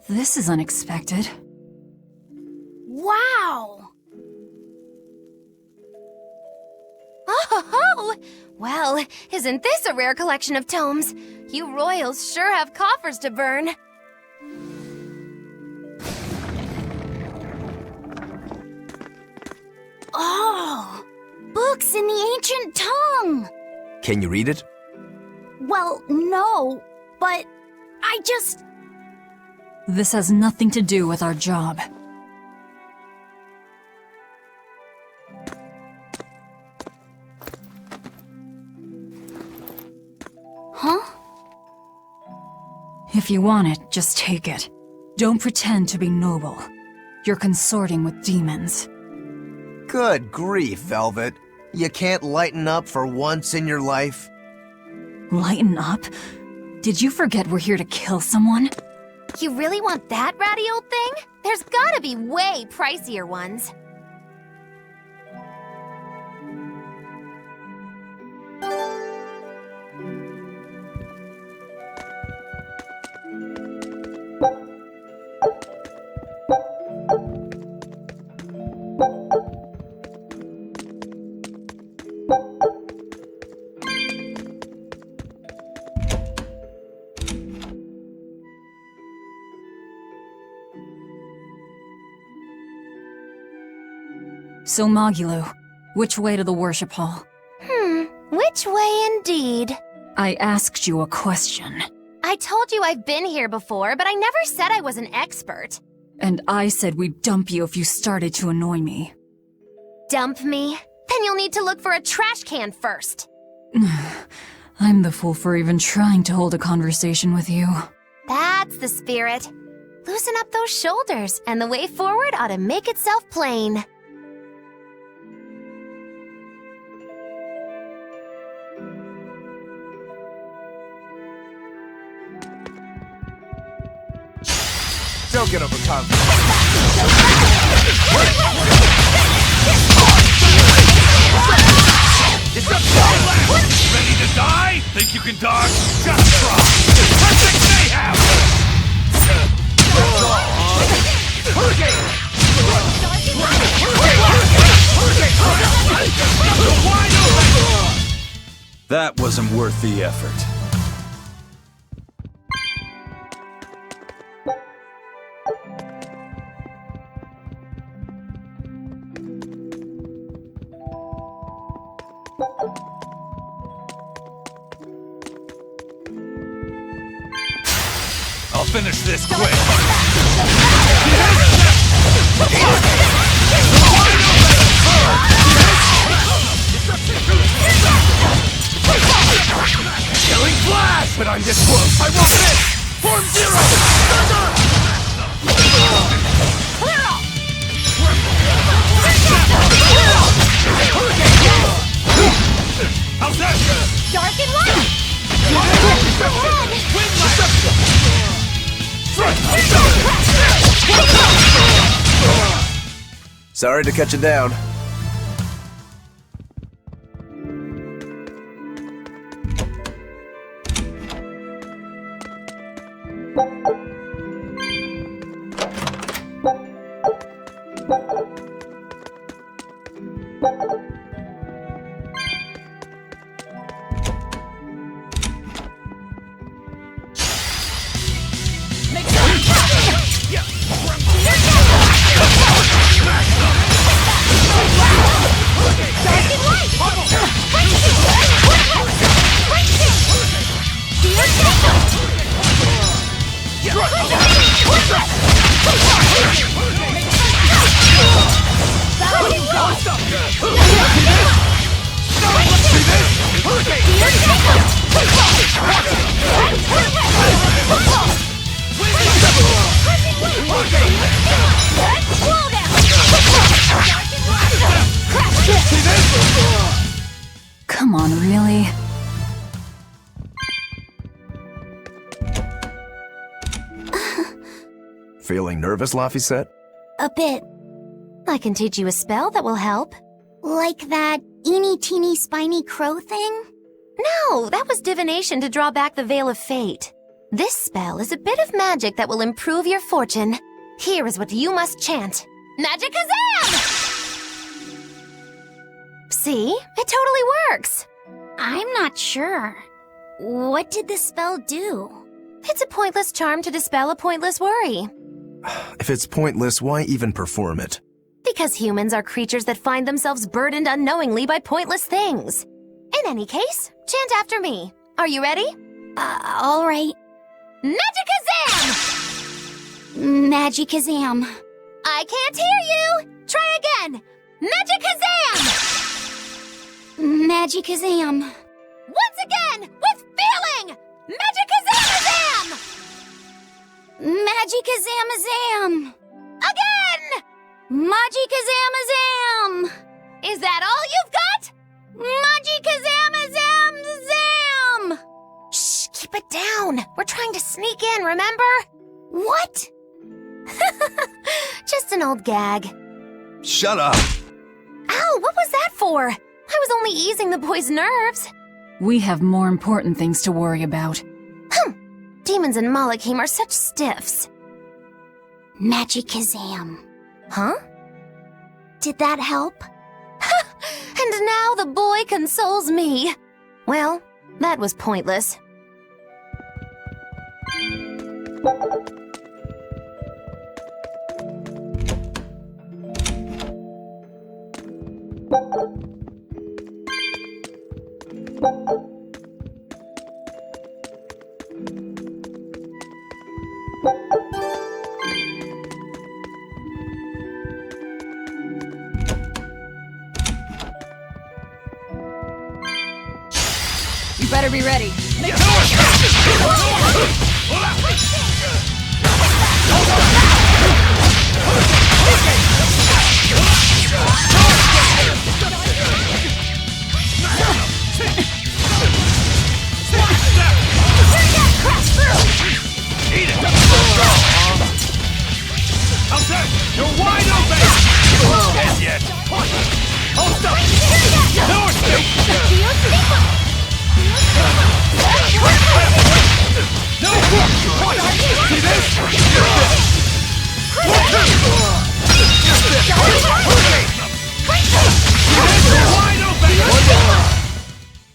This is unexpected. Wow! Oh, well, isn't this a rare collection of tomes? You royals sure have coffers to burn. Oh! Books in the ancient tongue! Can you read it? Well, no, but I just... This has nothing to do with our job. Huh? If you want it, just take it. Don't pretend to be noble. You're consorting with demons. Good grief, Velvet. You can't lighten up for once in your life? Lighten up? Did you forget we're here to kill someone? You really want that ratty old thing? There's gotta be way pricier ones. So Magulu, which way to the worship hall? Which way indeed? I asked you a question. I told you I've been here before, but I never said I was an expert. And I said we'd dump you if you started to annoy me. Dump me? Then you'll need to look for a trash can first. I'm the fool for even trying to hold a conversation with you. That's the spirit. Loosen up those shoulders, and the way forward ought to make itself plain. Don't get overconfident. It's up to you left! Ready to die? Think you can dodge? Just try! Perfect mayhem! That wasn't worth the effort. I'll finish this quick! Killing flash! But I'm this close! I won't miss! Form zero! Thunder! How's that? Dark and light! Sorry to cut you down. Come on, really? Feeling nervous, Laphicet? A bit. I can teach you a spell that will help. Like that eeny-teeny spiny crow thing? No, that was divination to draw back the Veil of Fate. This spell is a bit of magic that will improve your fortune. Here is what you must chant. Magicazam! See? It totally works. I'm not sure. What did the spell do? It's a pointless charm to dispel a pointless worry. If it's pointless, why even perform it? Because humans are creatures that find themselves burdened unknowingly by pointless things. In any case, chant after me. Are you ready? All right. Magicazam! Magicazam. I can't hear you! Try again! Magicazam! Magicazam. Once again, with feeling! Magicazamazam! Magicazamazam. Again! Magicazamazam. Is that all you've got? Magicazamazam. Shh, keep it down. We're trying to sneak in, remember? What? Just an old gag. Shut up! Ow, what was that for? I was only easing the boy's nerves. We have more important things to worry about. Demons and Malachim are such stiffs. Magicazam. Huh? Did that help? And now the boy consoles me. Well, that was pointless. You better be ready. How's that? You're wide open! Dead yet? Hold up! No escape! No! See this? You're wide open!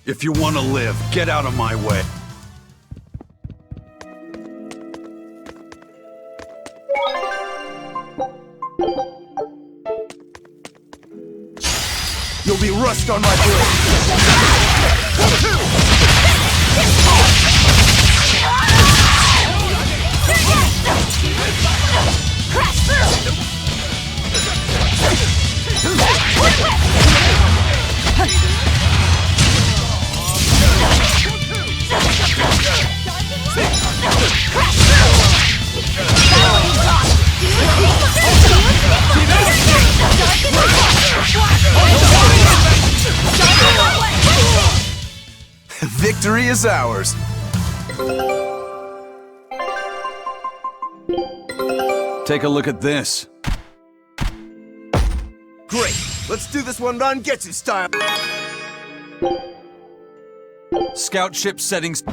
If you want to live, get out of my way. You'll be rust on my blade. See this? Victory is ours. Take a look at this. Great. Let's do this one Rangetsu style. Scout ship settings.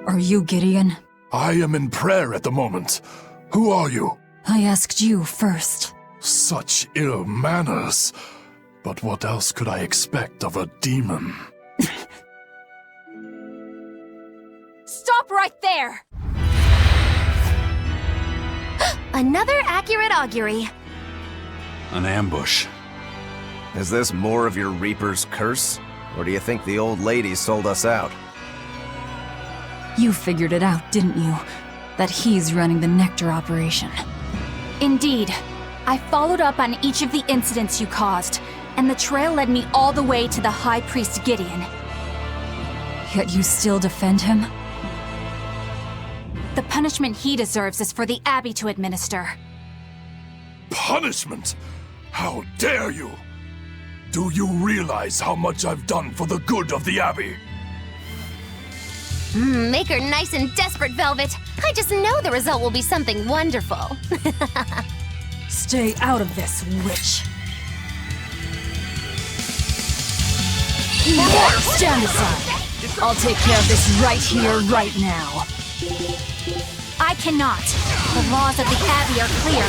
Are you Gideon? I am in prayer at the moment. Who are you? I asked you first. Such ill manners. But what else could I expect of a demon? Stop right there! Another accurate augury. An ambush. Is this more of your Reaper's curse? Or do you think the old lady sold us out? You figured it out, didn't you? That he's running the Nectar operation. Indeed. I followed up on each of the incidents you caused, and the trail led me all the way to the High Priest Gideon. Yet you still defend him? The punishment he deserves is for the Abbey to administer. Punishment? How dare you! Do you realize how much I've done for the good of the Abbey? Make her nice and desperate, Velvet. I just know the result will be something wonderful. Stay out of this, witch. Stand aside. I'll take care of this right here, right now. I cannot. The laws of the Abbey are clear.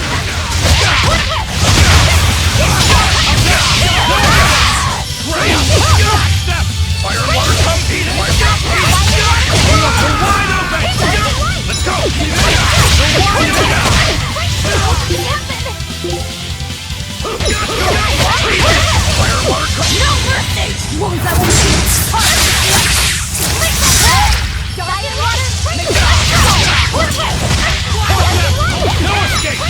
Fire and water compete! Wide open! Let's go! Fire and water compete! No mercy! Wounds that will shield! Fire and water! No escape! No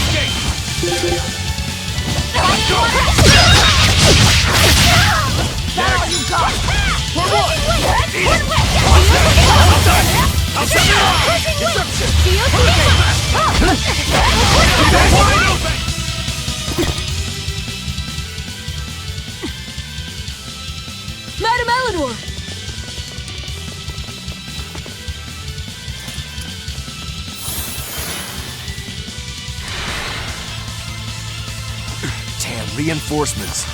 escape! Let's go! Now you got! I'll set it off! Deception! Wide open! Madam Eleanor! Damn, reinforcements.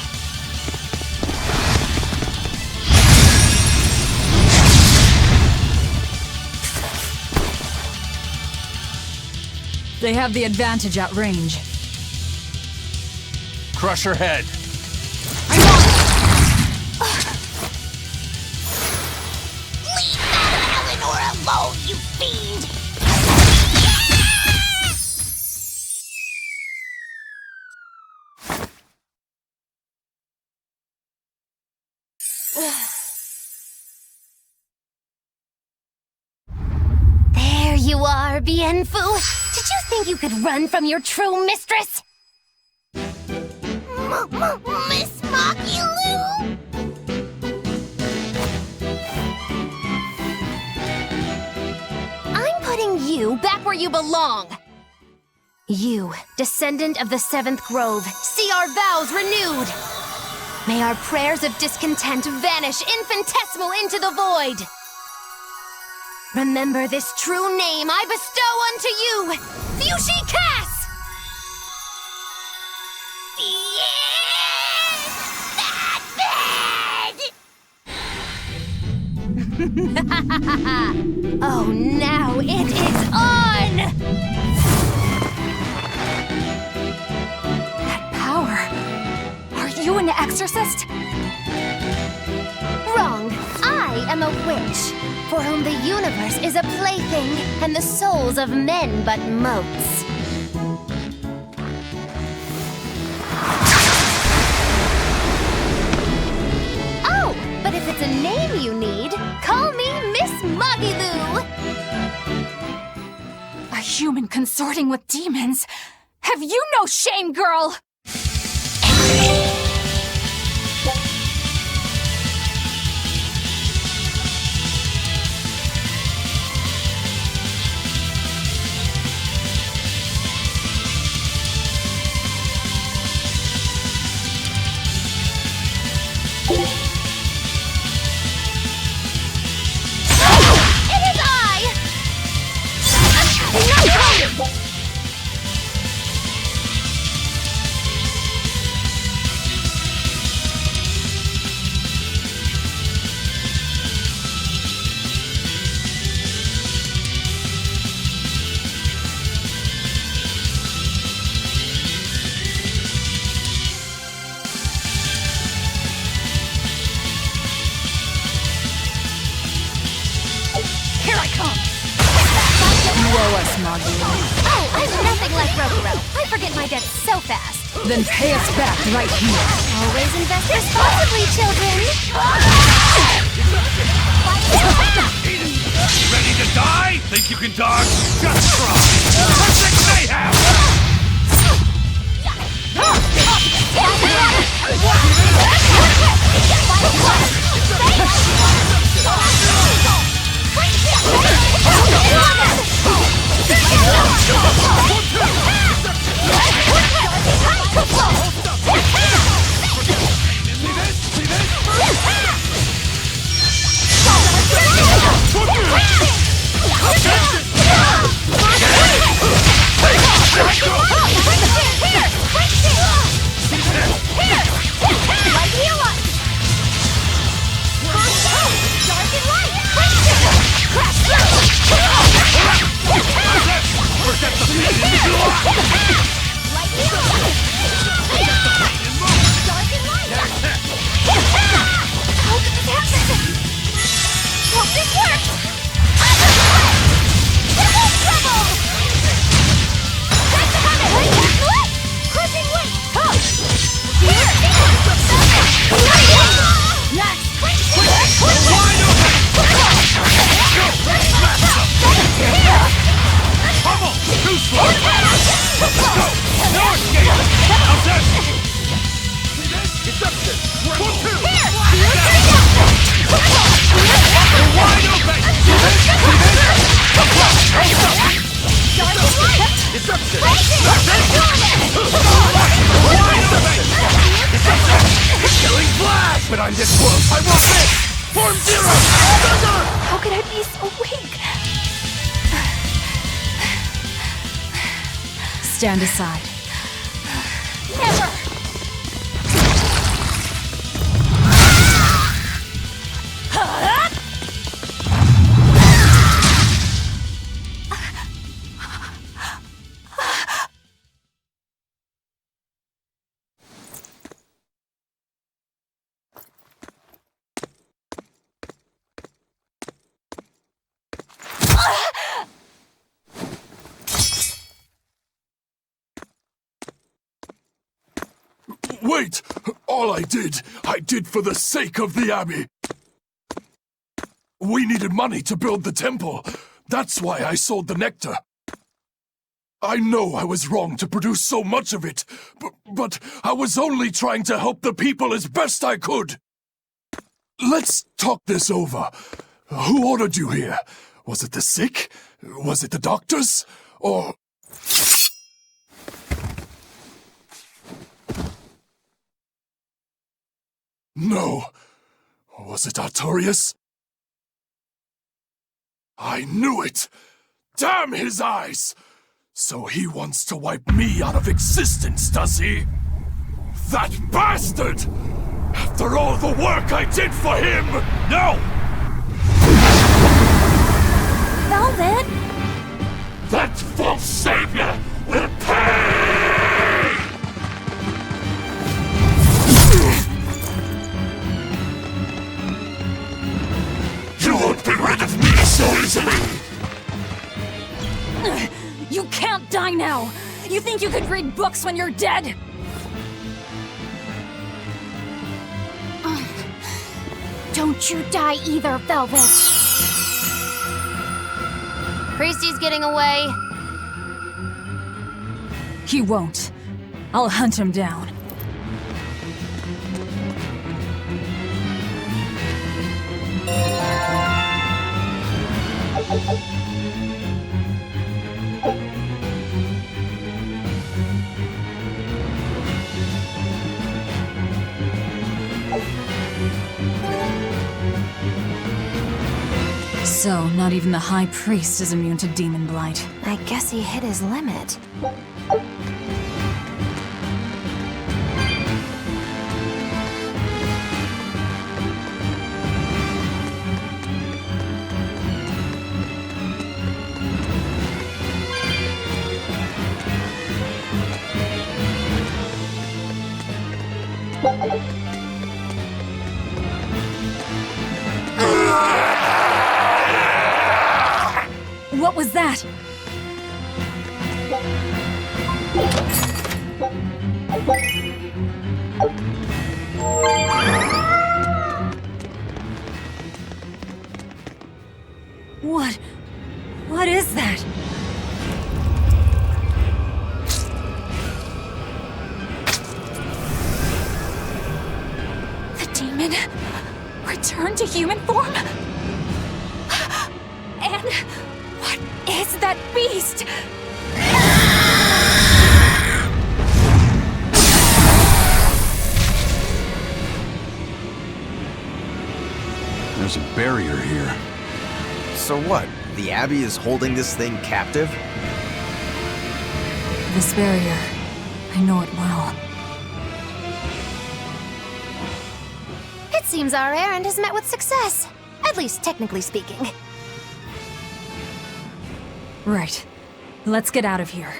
They have the advantage at range. Crush her head. Leave Madame Eleanor alone, you fiend! There you are, Bien Phu. Did you think you could run from your true mistress? Miss Maki Lou? I'm putting you back where you belong. You, descendant of the Seventh Grove, see our vows renewed. May our prayers of discontent vanish infinitesimal into the void. Remember this true name I bestow unto you, Fushi Cass! Oh, now it is on! That power! Are you an exorcist? Wrong. I am a witch, for whom the universe is a plaything, and the souls of men but motes. Oh, but if it's a name you need, call me Miss Magiloo. A human consorting with demons? Have you no shame, girl? Moggy. Oh, I've nothing like Rokuro. I forget my debts so fast. Then pay us back right here. Always invest responsibly, children. Ready to die? Think you can dodge? Just try! Perfect mayhem! But I'm this world. I want this! Form Zero! How could I be so weak? Stand aside. Never! Wait! All I did for the sake of the Abbey. We needed money to build the temple. That's why I sold the nectar. I know I was wrong to produce so much of it, but I was only trying to help the people as best I could. Let's talk this over. Who ordered you here? Was it the sick? Was it the doctors? Or... No. Was it Artorias? I knew it! Damn his eyes! So he wants to wipe me out of existence, does he? That bastard! After all the work I did for him! No! Velvet! That false savior will pay! You won't be rid of me so easily! You can't die now! You think you could read books when you're dead? Don't you die either, Velvet! Priesty's getting away. He won't. I'll hunt him down. So, not even the High Priest is immune to demon blight. I guess he hit his limit. What was that? What is that? The demon returned to human form? And what is that beast? There's a barrier here. So what? The Abbey is holding this thing captive? This barrier. I know it well. It seems our errand has met with success. At least technically speaking. Right. Let's get out of here.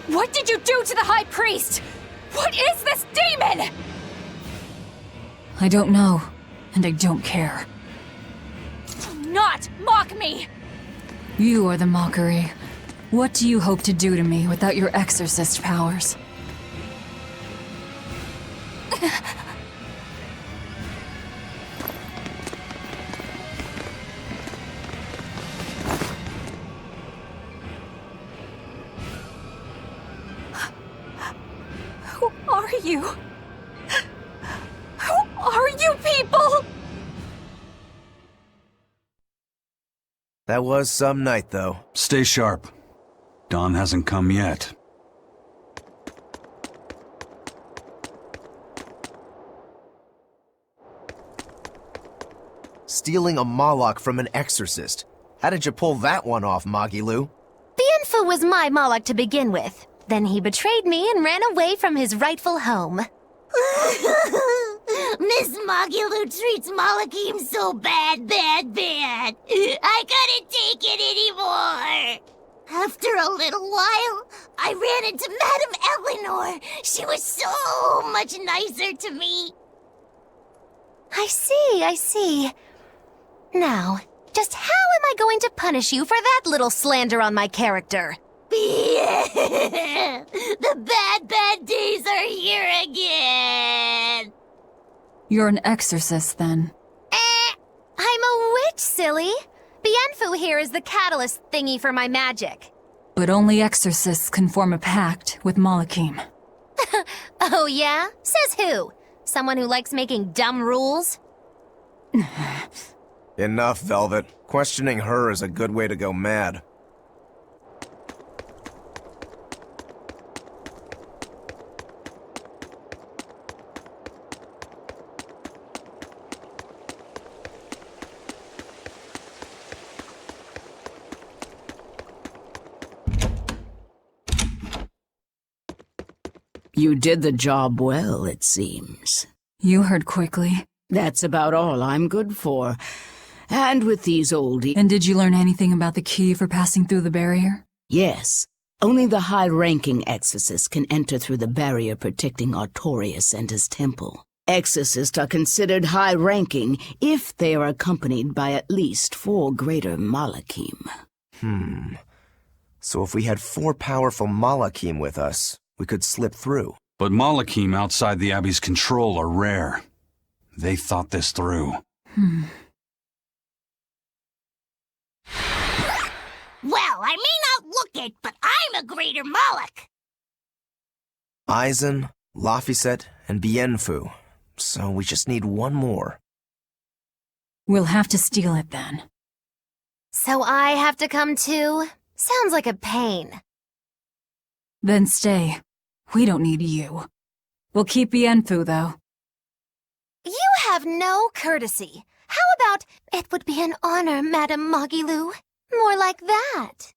What did you do to the High Priest? What is this demon? I don't know, and I don't care. Do not mock me! You are the mockery. What do you hope to do to me without your exorcist powers? Who are you? Who are you people? That was some night, though. Stay sharp. Dawn hasn't come yet. Stealing a Moloch from an exorcist. How did you pull that one off, Magilu? Bienfu was my Moloch to begin with. Then he betrayed me and ran away from his rightful home. Miss Magilu treats Malakim so bad. I couldn't take it anymore. After a little while, I ran into Madame Eleanor. She was so much nicer to me. I see. Now, just how am I going to punish you for that little slander on my character? The bad days are here again. You're an exorcist, then. I'm a witch, silly. Bienfu here is the catalyst thingy for my magic. But only exorcists can form a pact with Malakim. Oh yeah? Says who? Someone who likes making dumb rules? Enough, Velvet. Questioning her is a good way to go mad. You did the job well, it seems. You heard quickly. That's about all I'm good for. And with these oldie... And did you learn anything about the key for passing through the barrier? Yes. Only the high-ranking exorcists can enter through the barrier protecting Artorius and his temple. Exorcists are considered high-ranking if they are accompanied by at least 4 greater Malakim. So if we had 4 powerful Malakim with us, we could slip through. But Malakim outside the Abbey's control are rare. They thought this through. Well, I may not look it, but I'm a greater Moloch. Aizen, Laphicet, and Bienfu. So we just need one more. We'll have to steal it then. So I have to come too? Sounds like a pain. Then stay. We don't need you. We'll keep Bienfu, though. You have no courtesy. How about, it would be an honor, Madame Magilu? More like that.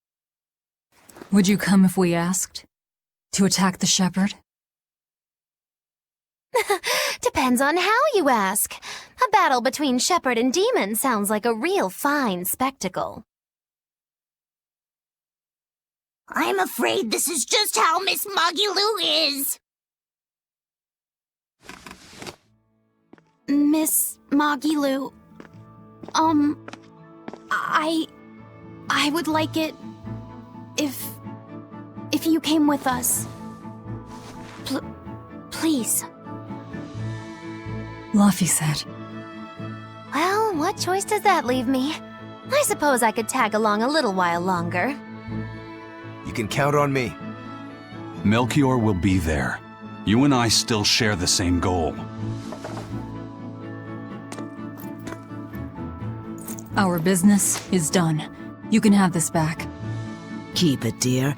Would you come if we asked? To attack the shepherd? Depends on how you ask. A battle between shepherd and demon sounds like a real fine spectacle. I'm afraid this is just how Miss Magilu is. Miss Magilu, I would like it If you came with us. Please. Luffy said. Well, what choice does that leave me? I suppose I could tag along a little while longer. You can count on me. Melchior will be there. You and I still share the same goal. Our business is done. You can have this back. Keep it, dear.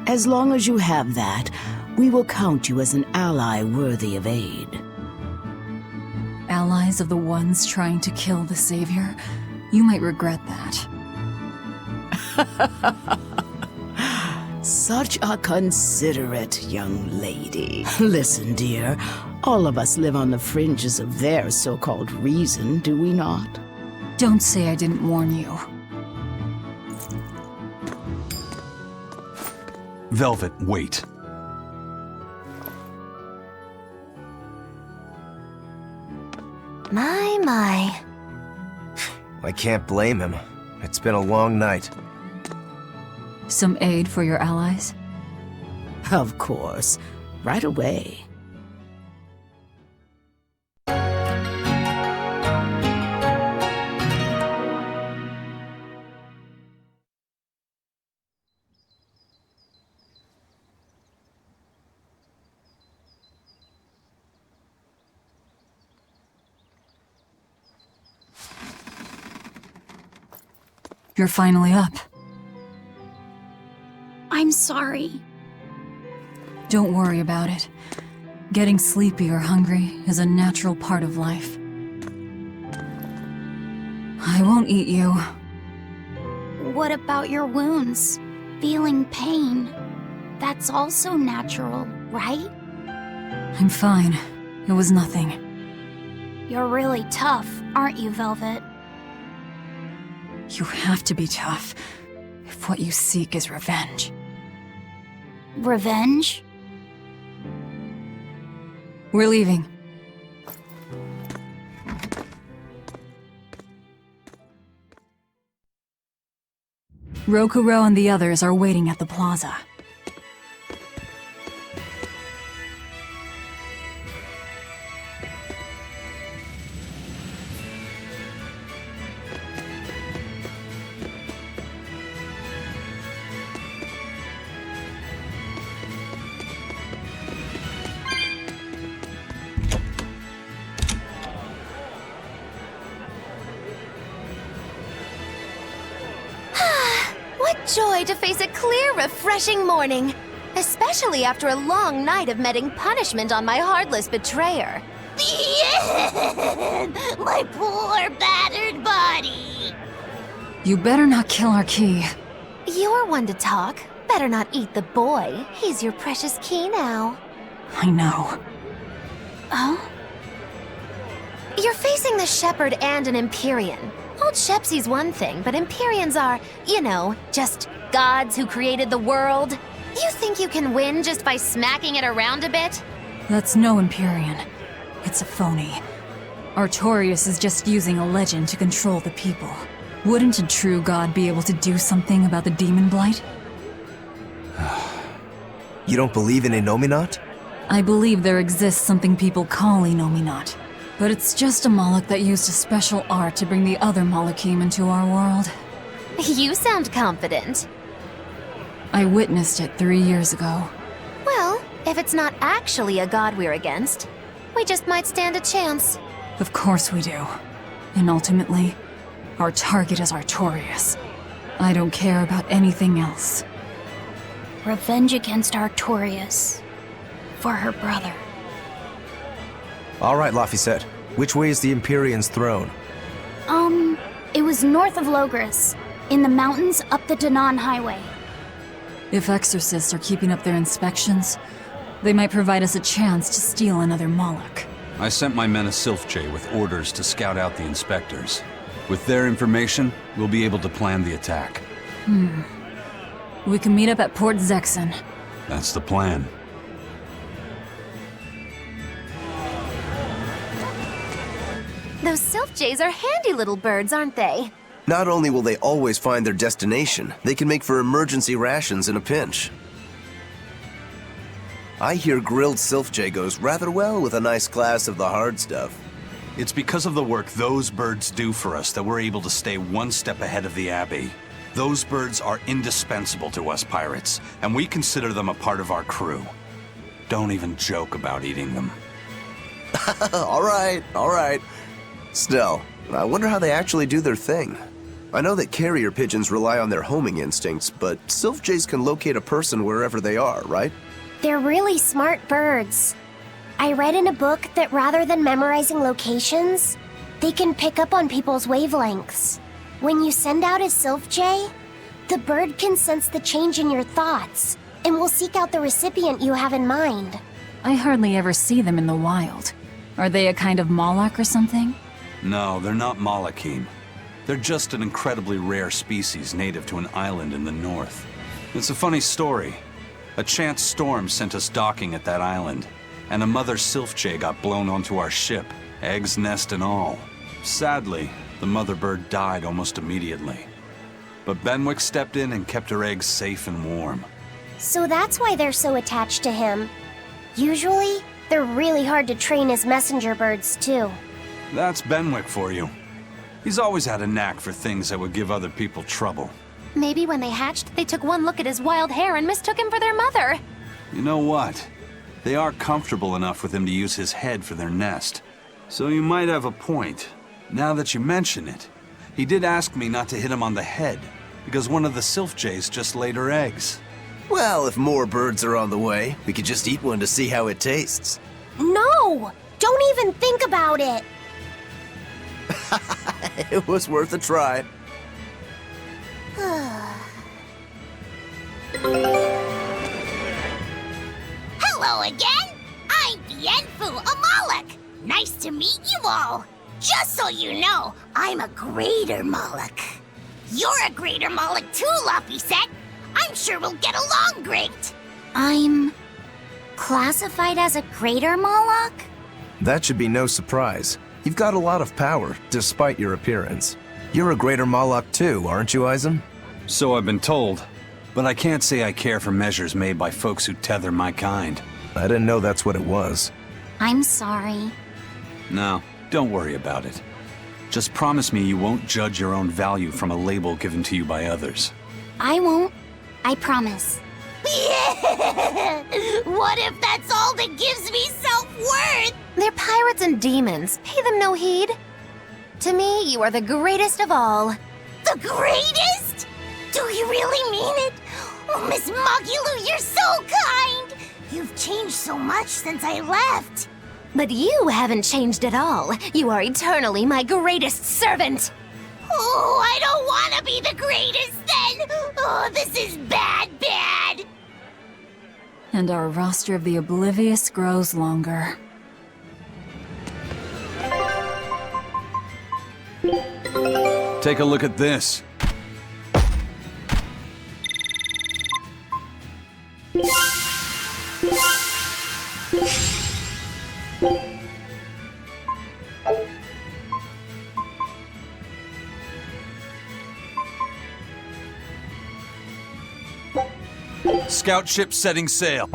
As long as you have that, we will count you as an ally worthy of aid. Allies of the ones trying to kill the Savior? You might regret that. Such a considerate young lady. Listen, dear, all of us live on the fringes of their so-called reason, do we not? Don't say I didn't warn you. Velvet, wait. My. I can't blame him. It's been a long night. Some aid for your allies? Of course. Right away. You're finally up. I'm sorry. Don't worry about it. Getting sleepy or hungry is a natural part of life. I won't eat you. What about your wounds? Feeling pain? That's also natural, right? I'm fine. It was nothing. You're really tough, aren't you, Velvet? You have to be tough, if what you seek is revenge. Revenge? We're leaving. Rokuro and the others are waiting at the plaza. Joy to face a clear, refreshing morning. Especially after a long night of meting punishment on my heartless betrayer. My poor, battered body. You better not kill our key. You're one to talk. Better not eat the boy. He's your precious key now. I know. Oh? You're facing the Shepherd and an Empyrean. Old Shepsy's one thing, but Empyreans are, you know, just gods who created the world. You think you can win just by smacking it around a bit? That's no Empyrean. It's a phony. Artorias is just using a legend to control the people. Wouldn't a true god be able to do something about the demon blight? You don't believe in Inominat? I believe there exists something people call Inominat. But it's just a Moloch that used a special art to bring the other Molochim into our world. You sound confident. I witnessed it 3 years ago. Well, if it's not actually a god we're against, we just might stand a chance. Of course we do. And ultimately, our target is Artorias. I don't care about anything else. Revenge against Artorias. For her brother. All right, Laphicet. Which way is the Empyrean's throne? It was north of Logris, in the mountains up the Danan Highway. If exorcists are keeping up their inspections, they might provide us a chance to steal another Moloch. I sent my men a Sylph-J with orders to scout out the inspectors. With their information, we'll be able to plan the attack. We can meet up at Port Zexon. That's the plan. Those Sylph-Jays are handy little birds, aren't they? Not only will they always find their destination, they can make for emergency rations in a pinch. I hear grilled Sylph-Jay goes rather well with a nice glass of the hard stuff. It's because of the work those birds do for us that we're able to stay one step ahead of the Abbey. Those birds are indispensable to us pirates, and we consider them a part of our crew. Don't even joke about eating them. All right. Still, I wonder how they actually do their thing. I know that carrier pigeons rely on their homing instincts, but Sylph-Jays can locate a person wherever they are, right? They're really smart birds. I read in a book that rather than memorizing locations, they can pick up on people's wavelengths. When you send out a Sylph-Jay, the bird can sense the change in your thoughts and will seek out the recipient you have in mind. I hardly ever see them in the wild. Are they a kind of Moloch or something? No, they're not Malachim. They're just an incredibly rare species native to an island in the north. It's a funny story. A chance storm sent us docking at that island, and a mother Sylph-Jay got blown onto our ship, eggs, nest, and all. Sadly, the mother bird died almost immediately. But Benwick stepped in and kept her eggs safe and warm. So that's why they're so attached to him. Usually, they're really hard to train as messenger birds, too. That's Benwick for you. He's always had a knack for things that would give other people trouble. Maybe when they hatched, they took one look at his wild hair and mistook him for their mother. You know what? They are comfortable enough with him to use his head for their nest. So you might have a point. Now that you mention it, he did ask me not to hit him on the head, because one of the Sylph-Jays just laid her eggs. Well, if more birds are on the way, we could just eat one to see how it tastes. No! Don't even think about it! It was worth a try. Hello again! I'm Bienfu, a Moloch! Nice to meet you all! Just so you know, I'm a greater Moloch. You're a greater Moloch too, Laphicet! I'm sure we'll get along great! I'm classified as a greater Moloch? That should be no surprise. You've got a lot of power, despite your appearance. You're a greater Moloch too, aren't you, Eisen? So I've been told, but I can't say I care for measures made by folks who tether my kind. I didn't know that's what it was. I'm sorry. No, don't worry about it. Just promise me you won't judge your own value from a label given to you by others. I won't. I promise. What if that's all that gives me self-worth? They're pirates and demons. Pay them no heed. To me, you are the greatest of all. The greatest? Do you really mean it? Oh, Miss Magilou, you're so kind! You've changed so much since I left. But you haven't changed at all. You are eternally my greatest servant. Oh, I don't want to be the greatest then! Oh, this is bad. And our roster of the oblivious grows longer. Take a look at this. Scout ship setting sail.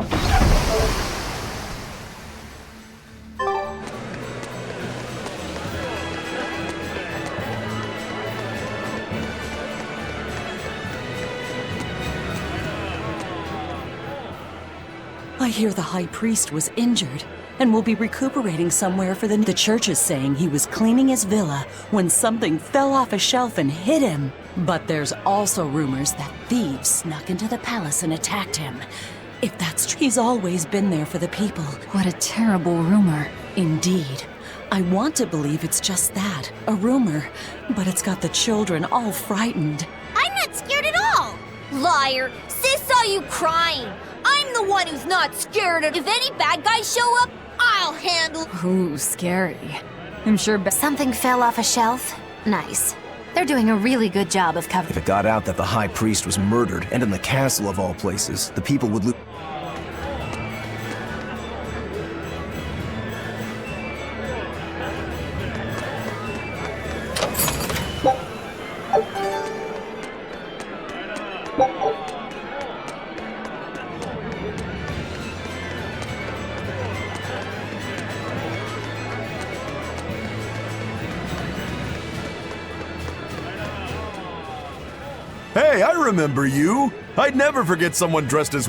I hear the High Priest was injured and will be recuperating somewhere for the church is saying he was cleaning his villa when something fell off a shelf and hit him. But there's also rumors that thieves snuck into the palace and attacked him. If that's true, he's always been there for the people. What a terrible rumor. Indeed. I want to believe it's just that, a rumor, but it's got the children all frightened. I'm not scared at all. Liar! Sis saw you crying. I'm the one who's not scared. If any bad guys show up, I'll handle. Ooh, scary. I'm sure something fell off a shelf? Nice. They're doing a really good job of covering. If it got out that the High Priest was murdered, and in the castle of all places, the people would lose. Hey, I remember you. I'd never forget someone dressed as...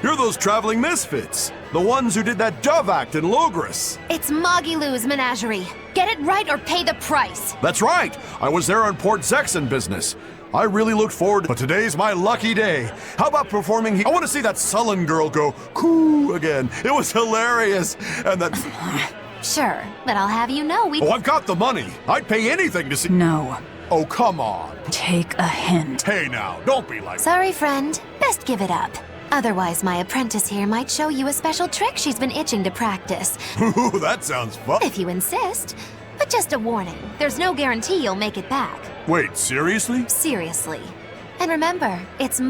You're those traveling misfits. The ones who did that dove act in Logris. It's Mogilou's menagerie. Get it right or pay the price. That's right. I was there on Port Zexon business. I really looked forward, but today's my lucky day. How about performing here? I want to see that sullen girl go coo again. It was hilarious. And that... Sure, but I'll have you know we... Oh, I've got the money. I'd pay anything to see... No. Oh, come on. Take a hint. Hey now, don't be like... Sorry, friend. Best give it up. Otherwise, my apprentice here might show you a special trick she's been itching to practice. Ooh, that sounds fun. If you insist. But just a warning, there's no guarantee you'll make it back. Wait, seriously? Seriously. And remember, it's